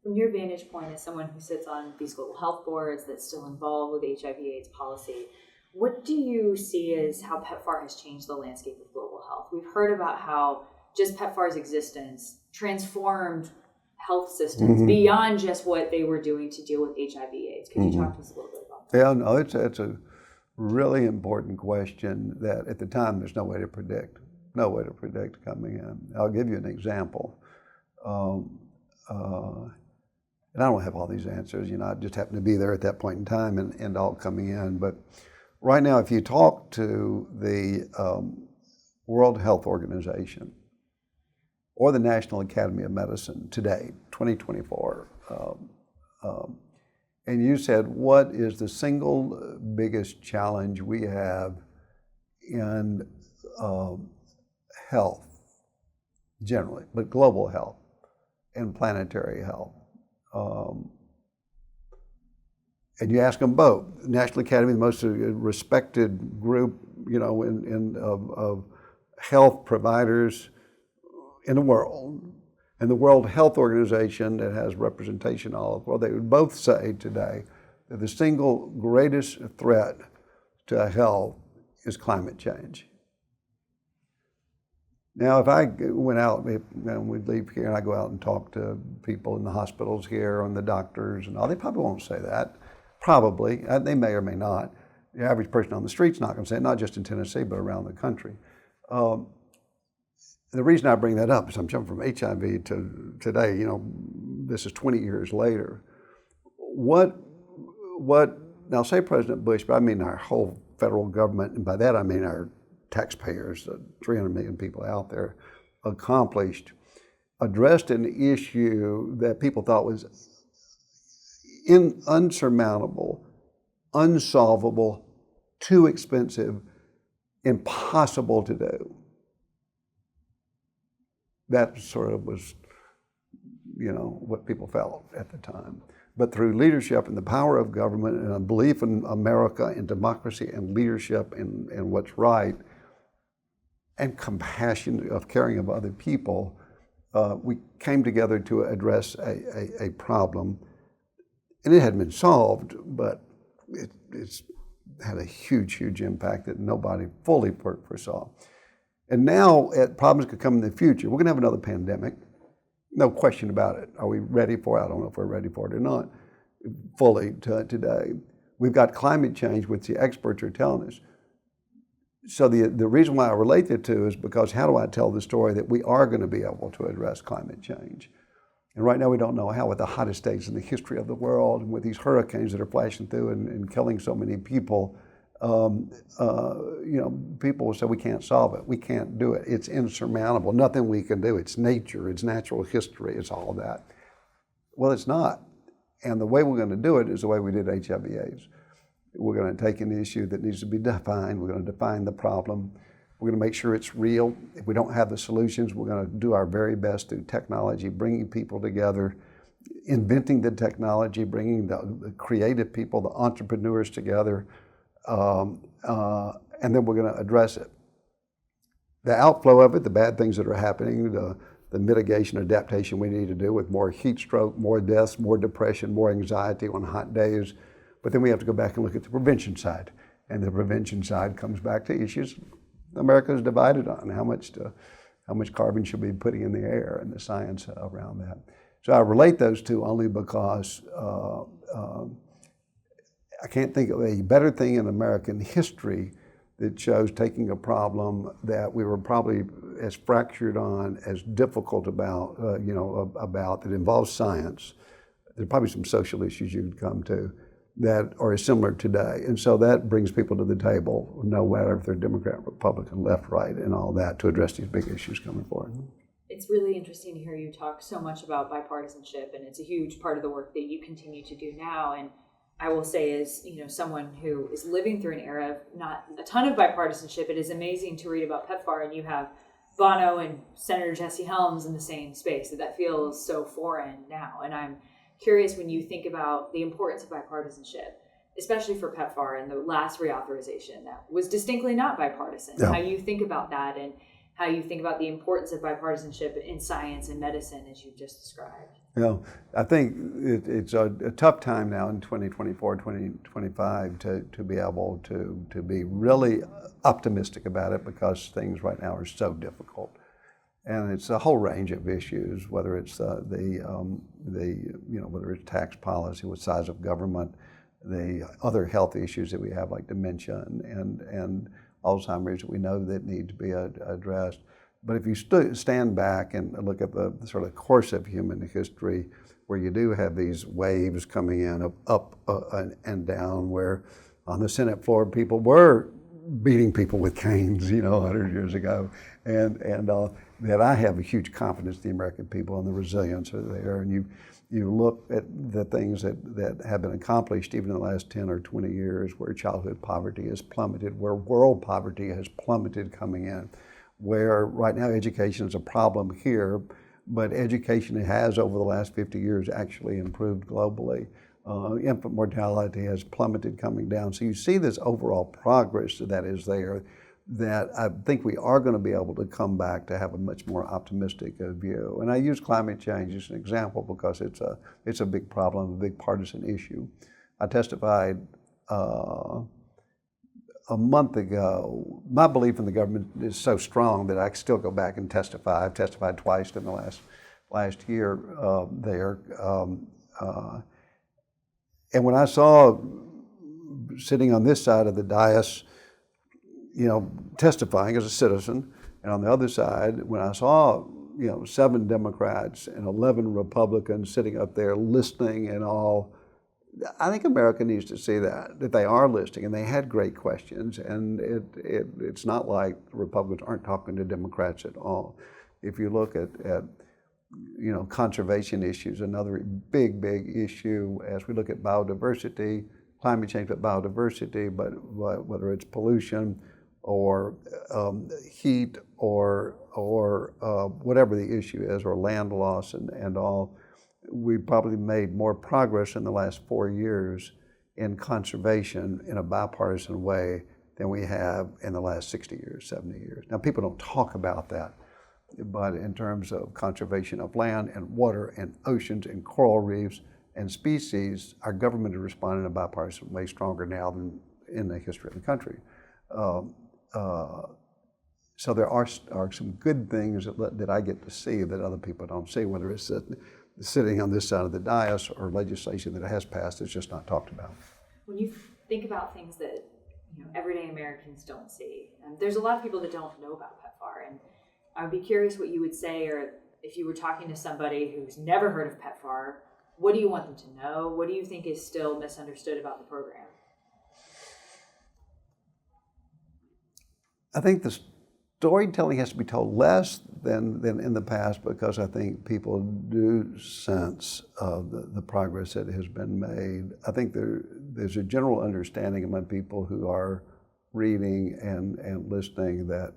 S1: From your vantage point as someone who sits on these global health boards that's still involved with HIV/AIDS policy, what do you see as how PEPFAR has changed the landscape of global health? We've heard about how just PEPFAR's existence transformed health systems beyond just what they were doing to deal with HIV/AIDS. Could you talk to us a little bit about that?
S2: Yeah, no, it's a really important question that at the time there's no way to predict coming in. I'll give you an example. And I don't have all these answers, I just happened to be there at that point in time and all coming in. But right now, if you talk to the World Health Organization or the National Academy of Medicine today, 2024, and you said, what is the single biggest challenge we have in health generally, but global health and planetary health? And you ask them both. National Academy, the most respected group, of health providers in the world, and the World Health Organization that has representation all over the world, they would both say today that the single greatest threat to health is climate change. Now, if I went out, we'd leave here and I go out and talk to people in the hospitals here and the doctors and all, they probably won't say that. Probably. They may or may not. The average person on the street's not going to say it, not just in Tennessee, but around the country. The reason I bring that up is I'm jumping from HIV to today, this is 20 years later. Now say President Bush, but I mean our whole federal government, and by that I mean our taxpayers, 300 million people out there, addressed an issue that people thought was unsurmountable, unsolvable, too expensive, impossible to do. That sort of was, what people felt at the time. but through leadership and the power of government and a belief in America and democracy and leadership and what's right and compassion of caring of other people, we came together to address a problem. And it hadn't been solved, but it's had a huge impact that nobody fully foresaw. And now problems could come in the future. We're going to have another pandemic. No question about it. Are we ready for it? I don't know if we're ready for it or not fully today. We've got climate change, which the experts are telling us. So the reason why I relate the two is because how do I tell the story that we are going to be able to address climate change? And right now we don't know how, with the hottest days in the history of the world and with these hurricanes that are flashing through and killing so many people, people will say we can't solve it. We can't do it. It's insurmountable. Nothing we can do. It's nature. It's natural history. It's all of that. Well, it's not. And the way we're going to do it is the way we did HIV/AIDS. We're going to take an issue that needs to be defined. We're going to define the problem. We're going to make sure it's real. If we don't have the solutions, we're going to do our very best through technology, bringing people together, inventing the technology, bringing the creative people, the entrepreneurs together, and then we're going to address it. The outflow of it, the bad things that are happening, the mitigation, adaptation we need to do with more heat stroke, more deaths, more depression, more anxiety on hot days. But then we have to go back and look at the prevention side. And the prevention side comes back to issues America is divided on, how much carbon should we be putting in the air and the science around that. So I relate those two only because I can't think of a better thing in American history that shows taking a problem that we were probably as fractured on, as difficult about, that involves science. There's probably some social issues you could come to that are similar today. And so that brings people to the table, no matter if they're Democrat, Republican, left, right, and all that, to address these big issues coming forward.
S1: It's really interesting to hear you talk so much about bipartisanship, and it's a huge part of the work that you continue to do now. And I will say, as someone who is living through an era of not a ton of bipartisanship, it is amazing to read about PEPFAR, and you have Bono and Senator Jesse Helms in the same space. That feels so foreign now. And I'm curious, when you think about the importance of bipartisanship, especially for PEPFAR and the last reauthorization that was distinctly not bipartisan, how you think about that and how you think about the importance of bipartisanship in science and medicine, as you've just described.
S2: I think it's a tough time now in 2024, 2025 to be able to be really optimistic about it, because things right now are so difficult. And it's a whole range of issues, whether it's whether it's tax policy, with size of government, the other health issues that we have like dementia and Alzheimer's that we know that need to be addressed. But if you stand back and look at the sort of course of human history, where you do have these waves coming in of up and down, where on the Senate floor people were beating people with canes, 100 years ago, and that I have a huge confidence in the American people and the resilience are there. And you look at the things that have been accomplished even in the last 10 or 20 years, where childhood poverty has plummeted, where world poverty has plummeted coming in, where right now education is a problem here, but education has over the last 50 years actually improved globally. Infant mortality has plummeted coming down. So you see this overall progress that is there, that I think we are going to be able to come back to have a much more optimistic view. And I use climate change as an example because it's a big problem, a big partisan issue. I testified a month ago. My belief in the government is so strong that I can still go back and testify. I've testified twice in the last year there. And when I saw, sitting on this side of the dais, testifying as a citizen, and on the other side, when I saw, 7 Democrats and 11 Republicans sitting up there listening and all, I think America needs to see that they are listening, and they had great questions, and it's not like Republicans aren't talking to Democrats at all. If you look at conservation issues, another big issue as we look at biodiversity, climate change, but biodiversity, but whether it's pollution or heat or whatever the issue is, or land loss and all, we probably made more progress in the last 4 years in conservation in a bipartisan way than we have in the last 60 years, 70 years. Now, people don't talk about that, but in terms of conservation of land and water and oceans and coral reefs and species, our government is responding in a bipartisan way stronger now than in the history of the country. So there are some good things that I get to see that other people don't see, whether it's sitting on this side of the dais or legislation that has passed that's just not talked about.
S1: When you think about things that everyday Americans don't see, there's a lot of people that don't know about PEPFAR, and I would be curious what you would say, or if you were talking to somebody who's never heard of PEPFAR, what do you want them to know? What do you think is still misunderstood about the program?
S2: I think the storytelling has to be told less than in the past, because I think people do sense the progress that has been made. I think there's a general understanding among people who are reading and listening that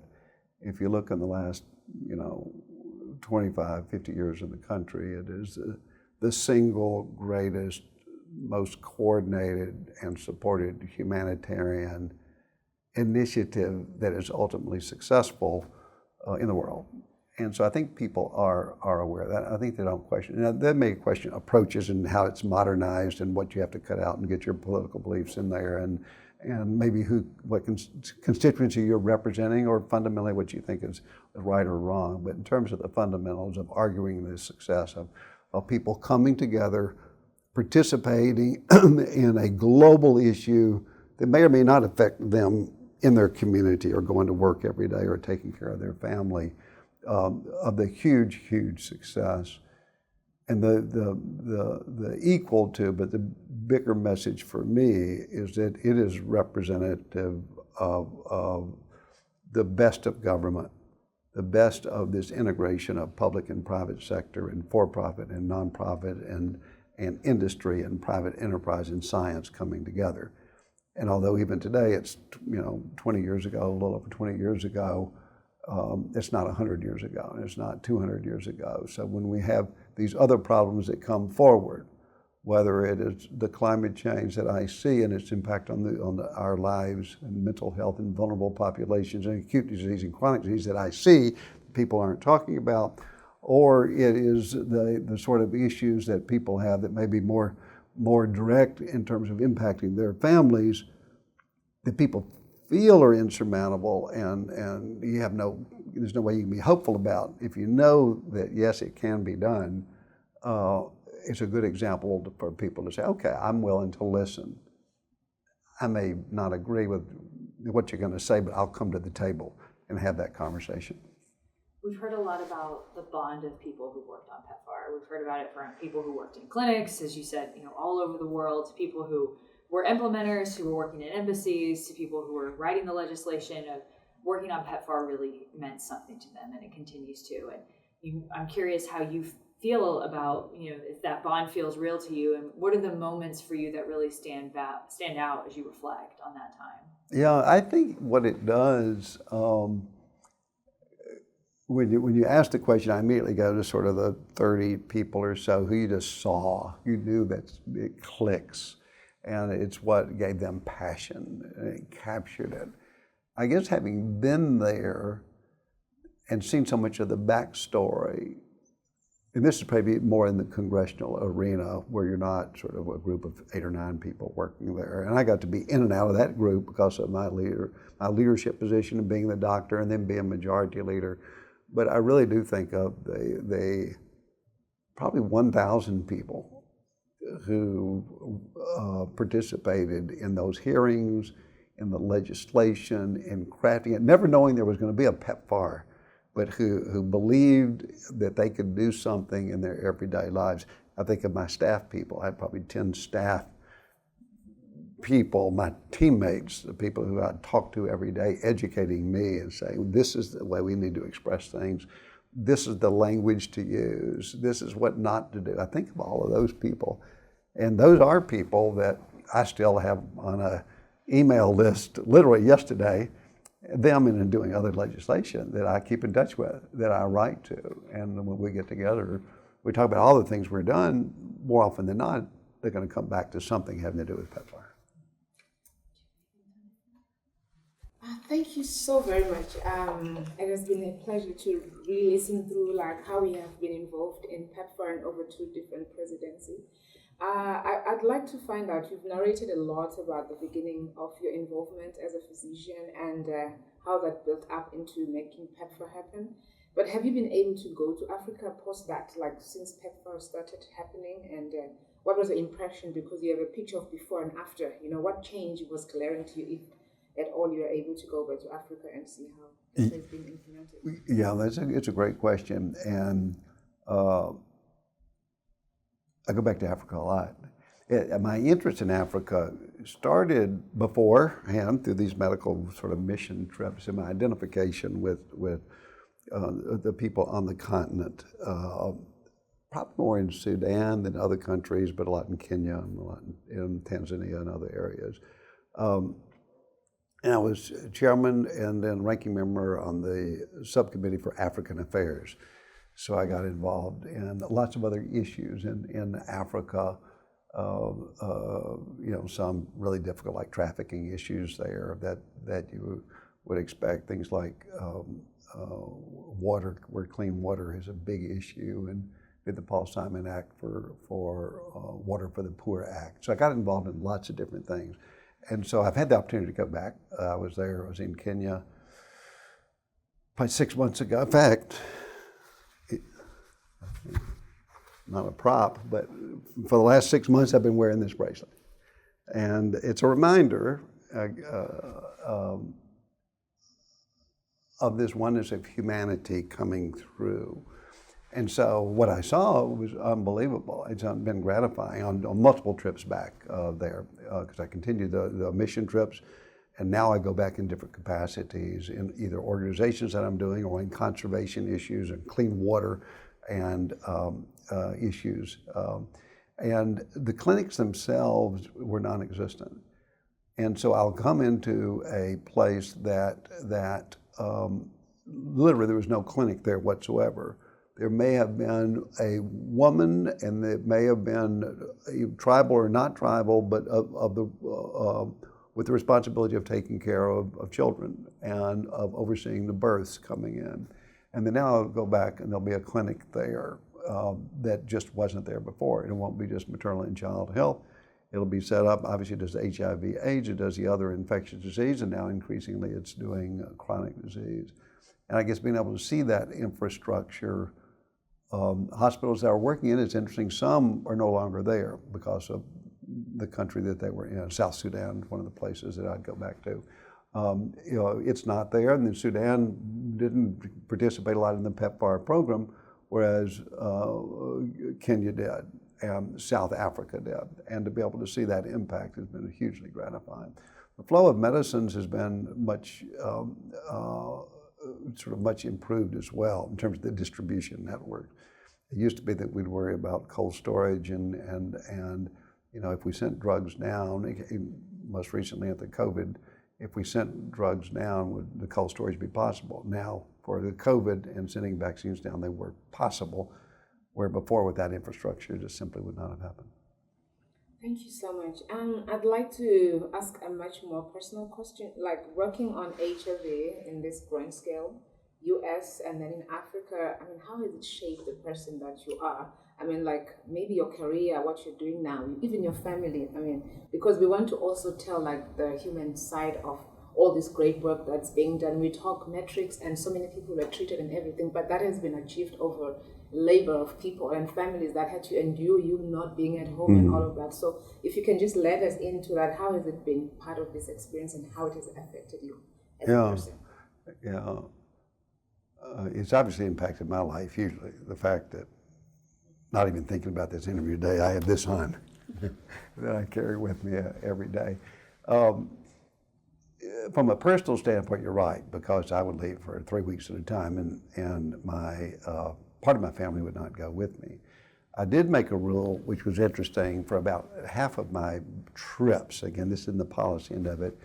S2: if you look in the last 25, 50 years in the country, it is the single greatest, most coordinated and supported humanitarian initiative that is ultimately successful in the world. And so I think people are aware of that. I think they don't question. Now, they may question approaches and how it's modernized and what you have to cut out and get your political beliefs in there, and maybe what constituency you're representing, or fundamentally what you think is right or wrong. But in terms of the fundamentals of arguing the success of people coming together, participating in a global issue that may or may not affect them in their community or going to work every day or taking care of their family, of the huge, huge success. And the equal to, but the bigger message for me is that it is representative of the best of government, the best of this integration of public and private sector and for-profit and nonprofit and industry and private enterprise and science coming together. And although even today it's 20 years ago, a little over 20 years ago, it's not 100 years ago, and it's not 200 years ago. So when we have these other problems that come forward, whether it is the climate change that I see and its impact on our lives and mental health and vulnerable populations and acute disease and chronic disease that I see people aren't talking about, or it is the sort of issues that people have that may be more direct in terms of impacting their families, that people feel are insurmountable, and there's no way you can be hopeful about. If you know that yes, it can be done, it's a good example for people to say, okay, I'm willing to listen. I may not agree with what you're going to say, but I'll come to the table and have that conversation.
S1: We've heard a lot about the bond of people who worked on PEPFAR. We've heard about it from people who worked in clinics, as you said, all over the world, to people who were implementers, who were working in embassies, to people who were writing the legislation. Of working on PEPFAR really meant something to them, and it continues to. And I'm curious how you feel about, if that bond feels real to you, and what are the moments for you that really stand out as you reflect on that time?
S2: Yeah, I think what it does, when you ask the question, I immediately go to sort of the 30 people or so who you just saw. You knew that it clicks, and it's what gave them passion, and it captured it. I guess having been there and seen so much of the backstory, and this is probably more in the congressional arena where you're not sort of a group of 8 or 9 people working there. And I got to be in and out of that group because of my leadership position of being the doctor and then being majority leader. But I really do think of the probably 1,000 people who participated in those hearings, in the legislation, in crafting it, never knowing there was going to be a PEPFAR, but who believed that they could do something in their everyday lives. I think of my staff people. I had probably 10 staff people, my teammates, the people who I talk to every day, educating me and saying, this is the way we need to express things. This is the language to use. This is what not to do. I think of all of those people. And those are people that I still have on an email list, literally yesterday, them and doing other legislation that I keep in touch with, that I write to. And when we get together, we talk about all the things we're done, more often than not, they're going to come back to something having to do with PEPFAR.
S3: Thank you so very much. It has been a pleasure to really listen through like how we have been involved in PEPFAR and over 2 different presidencies. I'd like to find out, you've narrated a lot about the beginning of your involvement as a physician and how that built up into making PEPFAR happen. But have you been able to go to Africa post that, like since PEPFAR started happening, and what was the impression? Because you have a picture of before and after. What change was glaring to you, if at all you were able to go back to Africa and see how PEPFAR has been implemented?
S2: Yeah, it's a great question, and I go back to Africa a lot. My interest in Africa started beforehand through these medical sort of mission trips and my identification with the people on the continent, probably more in Sudan than other countries, but a lot in Kenya and a lot in Tanzania and other areas. And I was chairman and then ranking member on the subcommittee for African Affairs. So I got involved in lots of other issues in Africa, some really difficult like trafficking issues there that you would expect, things like water, where clean water is a big issue, and did the Paul Simon Act for Water for the Poor Act. So I got involved in lots of different things. And so I've had the opportunity to go back. I was in Kenya probably 6 months ago. In fact, not a prop, but for the last 6 months I've been wearing this bracelet. And it's a reminder of this oneness of humanity coming through. And so what I saw was unbelievable. It's been gratifying on multiple trips back there, because I continued the mission trips, and now I go back in different capacities in either organizations that I'm doing or in conservation issues and clean water and issues. And the clinics themselves were non-existent. And so I'll come into a place that literally there was no clinic there whatsoever. There may have been a woman, and there may have been tribal or not tribal, but with the responsibility of taking care of children and of overseeing the births coming in. And then now I'll go back and there'll be a clinic there that just wasn't there before. It won't be just maternal and child health. It'll be set up, obviously it does HIV/AIDS, it does the other infectious disease, and now increasingly it's doing chronic disease. And I guess being able to see that infrastructure, hospitals that are working in, it's interesting, some are no longer there because of the country that they were in. South Sudan, one of the places that I'd go back to. It's not there, and then Sudan didn't participate a lot in the PEPFAR program, whereas Kenya did, and South Africa did. And to be able to see that impact has been hugely gratifying. The flow of medicines has been much improved as well in terms of the distribution network. It used to be that we'd worry about cold storage and if we sent drugs down, most recently at the COVID, if we sent drugs down, would the cold storage be possible? Now, for the COVID and sending vaccines down, they were possible, where before with that infrastructure, it just simply would not have happened.
S3: Thank you so much. I'd like to ask a much more personal question, like working on HIV in this grand scale, US and then in Africa, how has it shaped the person that you are? Like maybe your career, what you're doing now, even your family, because we want to also tell like the human side of all this great work that's being done. We talk metrics and so many people were treated and everything, but that has been achieved over labor of people and families that had to endure you not being at home and all of that. So if you can just let us into that, how has it been part of this experience and how it has affected you as a person?
S2: Yeah, it's obviously impacted my life hugely. The fact that, not even thinking about this interview today, I have this on that I carry with me every day. From a personal standpoint, you're right, because I would leave for 3 weeks at a time, and my part of my family would not go with me. I did make a rule, which was interesting, for about half of my trips. Again, this is in the policy end of it.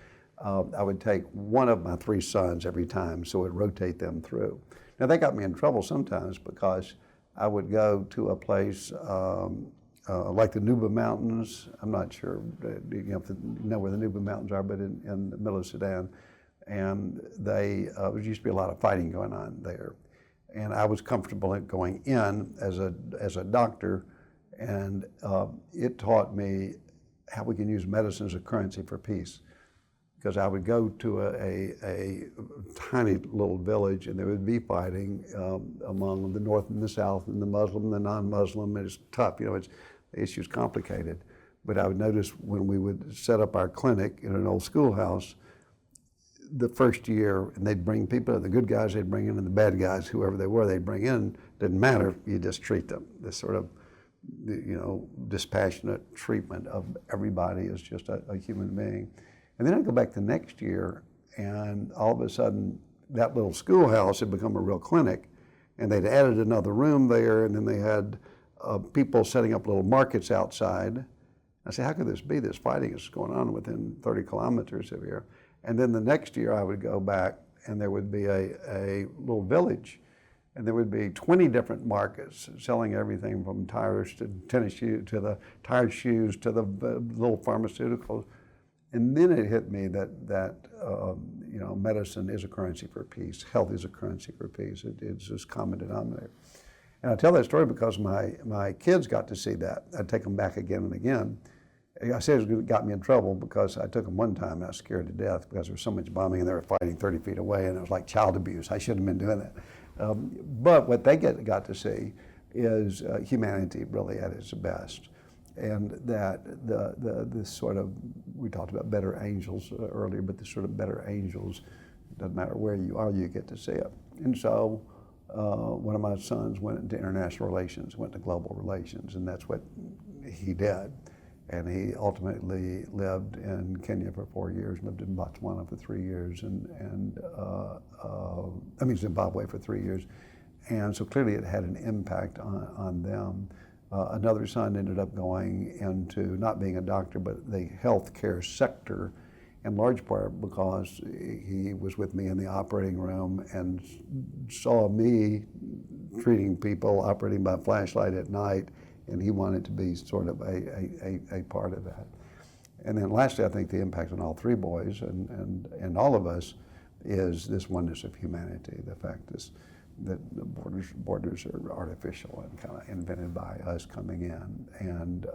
S2: I would take one of my 3 sons every time, so it would rotate them through. Now, that got me in trouble sometimes because I would go to a place like the Nuba Mountains. I'm not sure if you know where the Nuba Mountains are, but in the middle of Sudan. And there used to be a lot of fighting going on there. And I was comfortable at going in as a doctor, and it taught me how we can use medicine as a currency for peace. Because I would go to a tiny little village, and there would be fighting among the North and the South, and the Muslim and the non-Muslim. And it's tough, the issue's complicated. But I would notice when we would set up our clinic in an old schoolhouse, the first year, and they'd bring people, the good guys they'd bring in, and the bad guys, whoever they were, they'd bring in. Didn't matter, you just treat them. This sort of, dispassionate treatment of everybody as just a human being. And then I go back the next year, and all of a sudden, that little schoolhouse had become a real clinic, and they'd added another room there, and then they had people setting up little markets outside. I said, how could this be? This fighting is going on within 30 kilometers of here. And then the next year I would go back, and there would be a little village, and there would be 20 different markets selling everything from tires to tennis shoes, to the tired shoes, to the little pharmaceuticals. And then it hit me that medicine is a currency for peace. Health is a currency for peace. It's this common denominator. And I tell that story because my kids got to see that. I'd take them back again and again. I say it got me in trouble because I took them one time and I was scared to death because there was so much bombing and they were fighting 30 feet away, and it was like child abuse. I shouldn't have been doing that. But what they got to see is humanity really at its best. And that this sort of, we talked about better angels earlier, but this sort of better angels, doesn't matter where you are, you get to see it. And so one of my sons went into international relations, went to global relations, and that's what he did. And he ultimately lived in Kenya for 4 years, lived in Botswana for 3 years, Zimbabwe for 3 years. And so clearly it had an impact on them. Another son ended up going into not being a doctor, but the healthcare sector, in large part because he was with me in the operating room and saw me treating people, operating by flashlight at night, and he wanted to be sort of a part of that. And then lastly, I think the impact on all three boys and all of us is this oneness of humanity, the fact is that the borders are artificial and kind of invented by us coming in. And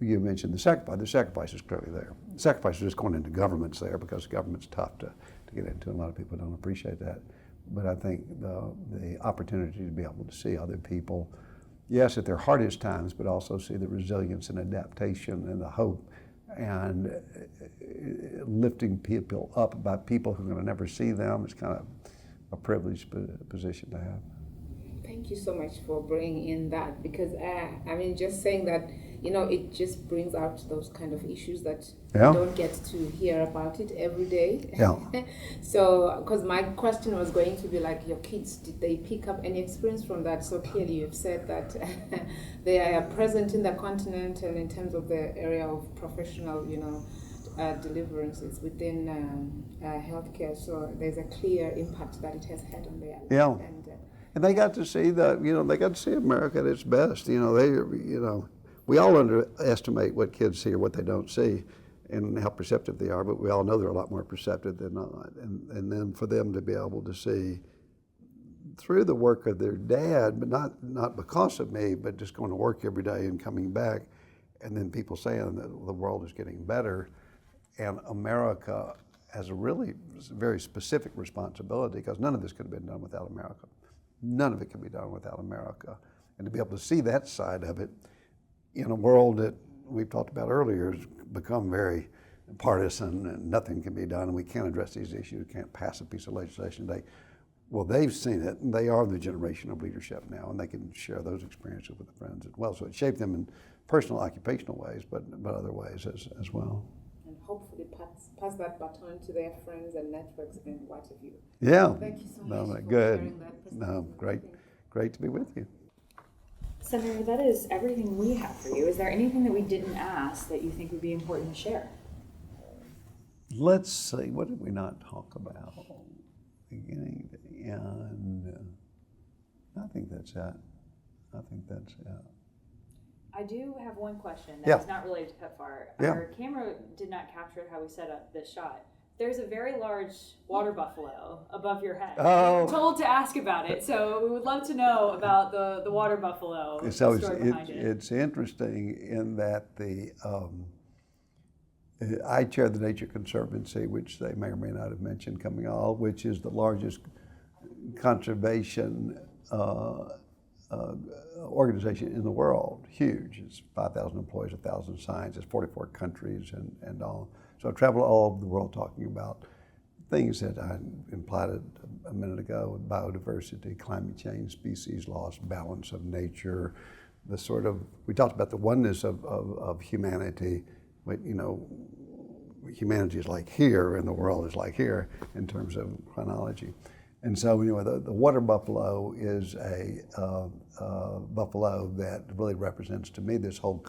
S2: you mentioned the sacrifice. The sacrifice is clearly there. The sacrifice is just going into government's there because government's tough to get into, and a lot of people don't appreciate that. But I think the opportunity to be able to see other people, yes, at their hardest times, but also see the resilience and adaptation and the hope and lifting people up by people who are going to never see them is kind of a privileged position to have.
S3: Thank you so much for bringing in that, because just saying that, it just brings out those kind of issues that you don't get to hear about it every day.
S2: Yeah.
S3: So, because my question was going to be like, your kids, did they pick up any experience from that? So clearly you've said that they are present in the continent, and in terms of the area of professional, deliverances within healthcare. So there's a clear impact that it has had on their life.
S2: Yeah. And they got to see they got to see America at its best. We all underestimate what kids see or what they don't see and how perceptive they are, but we all know they're a lot more perceptive than not. And then for them to be able to see through the work of their dad, but not because of me, but just going to work every day and coming back, and then people saying that the world is getting better, and America has a really very specific responsibility, because none of this could have been done without America. None of it can be done without America. And to be able to see that side of it in a world that we've talked about earlier has become very partisan and nothing can be done and we can't address these issues, can't pass a piece of legislation today. Well, they've seen it and they are the generation of leadership now, and they can share those experiences with their friends as well. So it shaped them in personal, occupational ways, but other ways as well.
S3: And hopefully pass that baton to their friends and networks and what have you.
S2: Yeah.
S3: Thank you so much for
S2: good.
S3: sharing that perspective.
S2: Great to be with you.
S1: Senator, that is everything we have for you. Is there anything that we didn't ask that you think would be important to share?
S2: Let's see, what did we not talk about? Beginning to end. think that's it. I think that's it.
S1: I do have one question
S2: Yeah.
S1: that's not related to PEPFAR.
S2: Yeah.
S1: Our camera did not capture how we set up this shot. There's a very large water buffalo above your head.
S2: Oh.
S1: We were told to ask about it, so we would love to know about the water buffalo.
S2: So
S1: the story behind it.
S2: it's interesting in that I chair the Nature Conservancy, which they may or may not have mentioned coming on, which is the largest conservation organization in the world. Huge. It's 5,000 employees, 1,000 scientists, 44 countries, and all. So I travel all over the world talking about things that I implied a minute ago: biodiversity, climate change, species loss, balance of nature. We talked about the oneness of humanity, but humanity is like here and the world is like here in terms of chronology. And so anyway, the water buffalo is a buffalo that really represents to me this whole,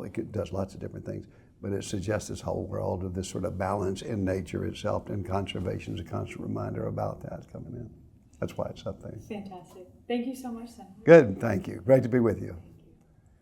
S2: it does lots of different things, but it suggests this whole world of this sort of balance in nature itself, and conservation is a constant reminder about that coming in. That's why it's up there.
S1: Fantastic. Thank you so much, Senator.
S2: Good, thank you. Great to be with you.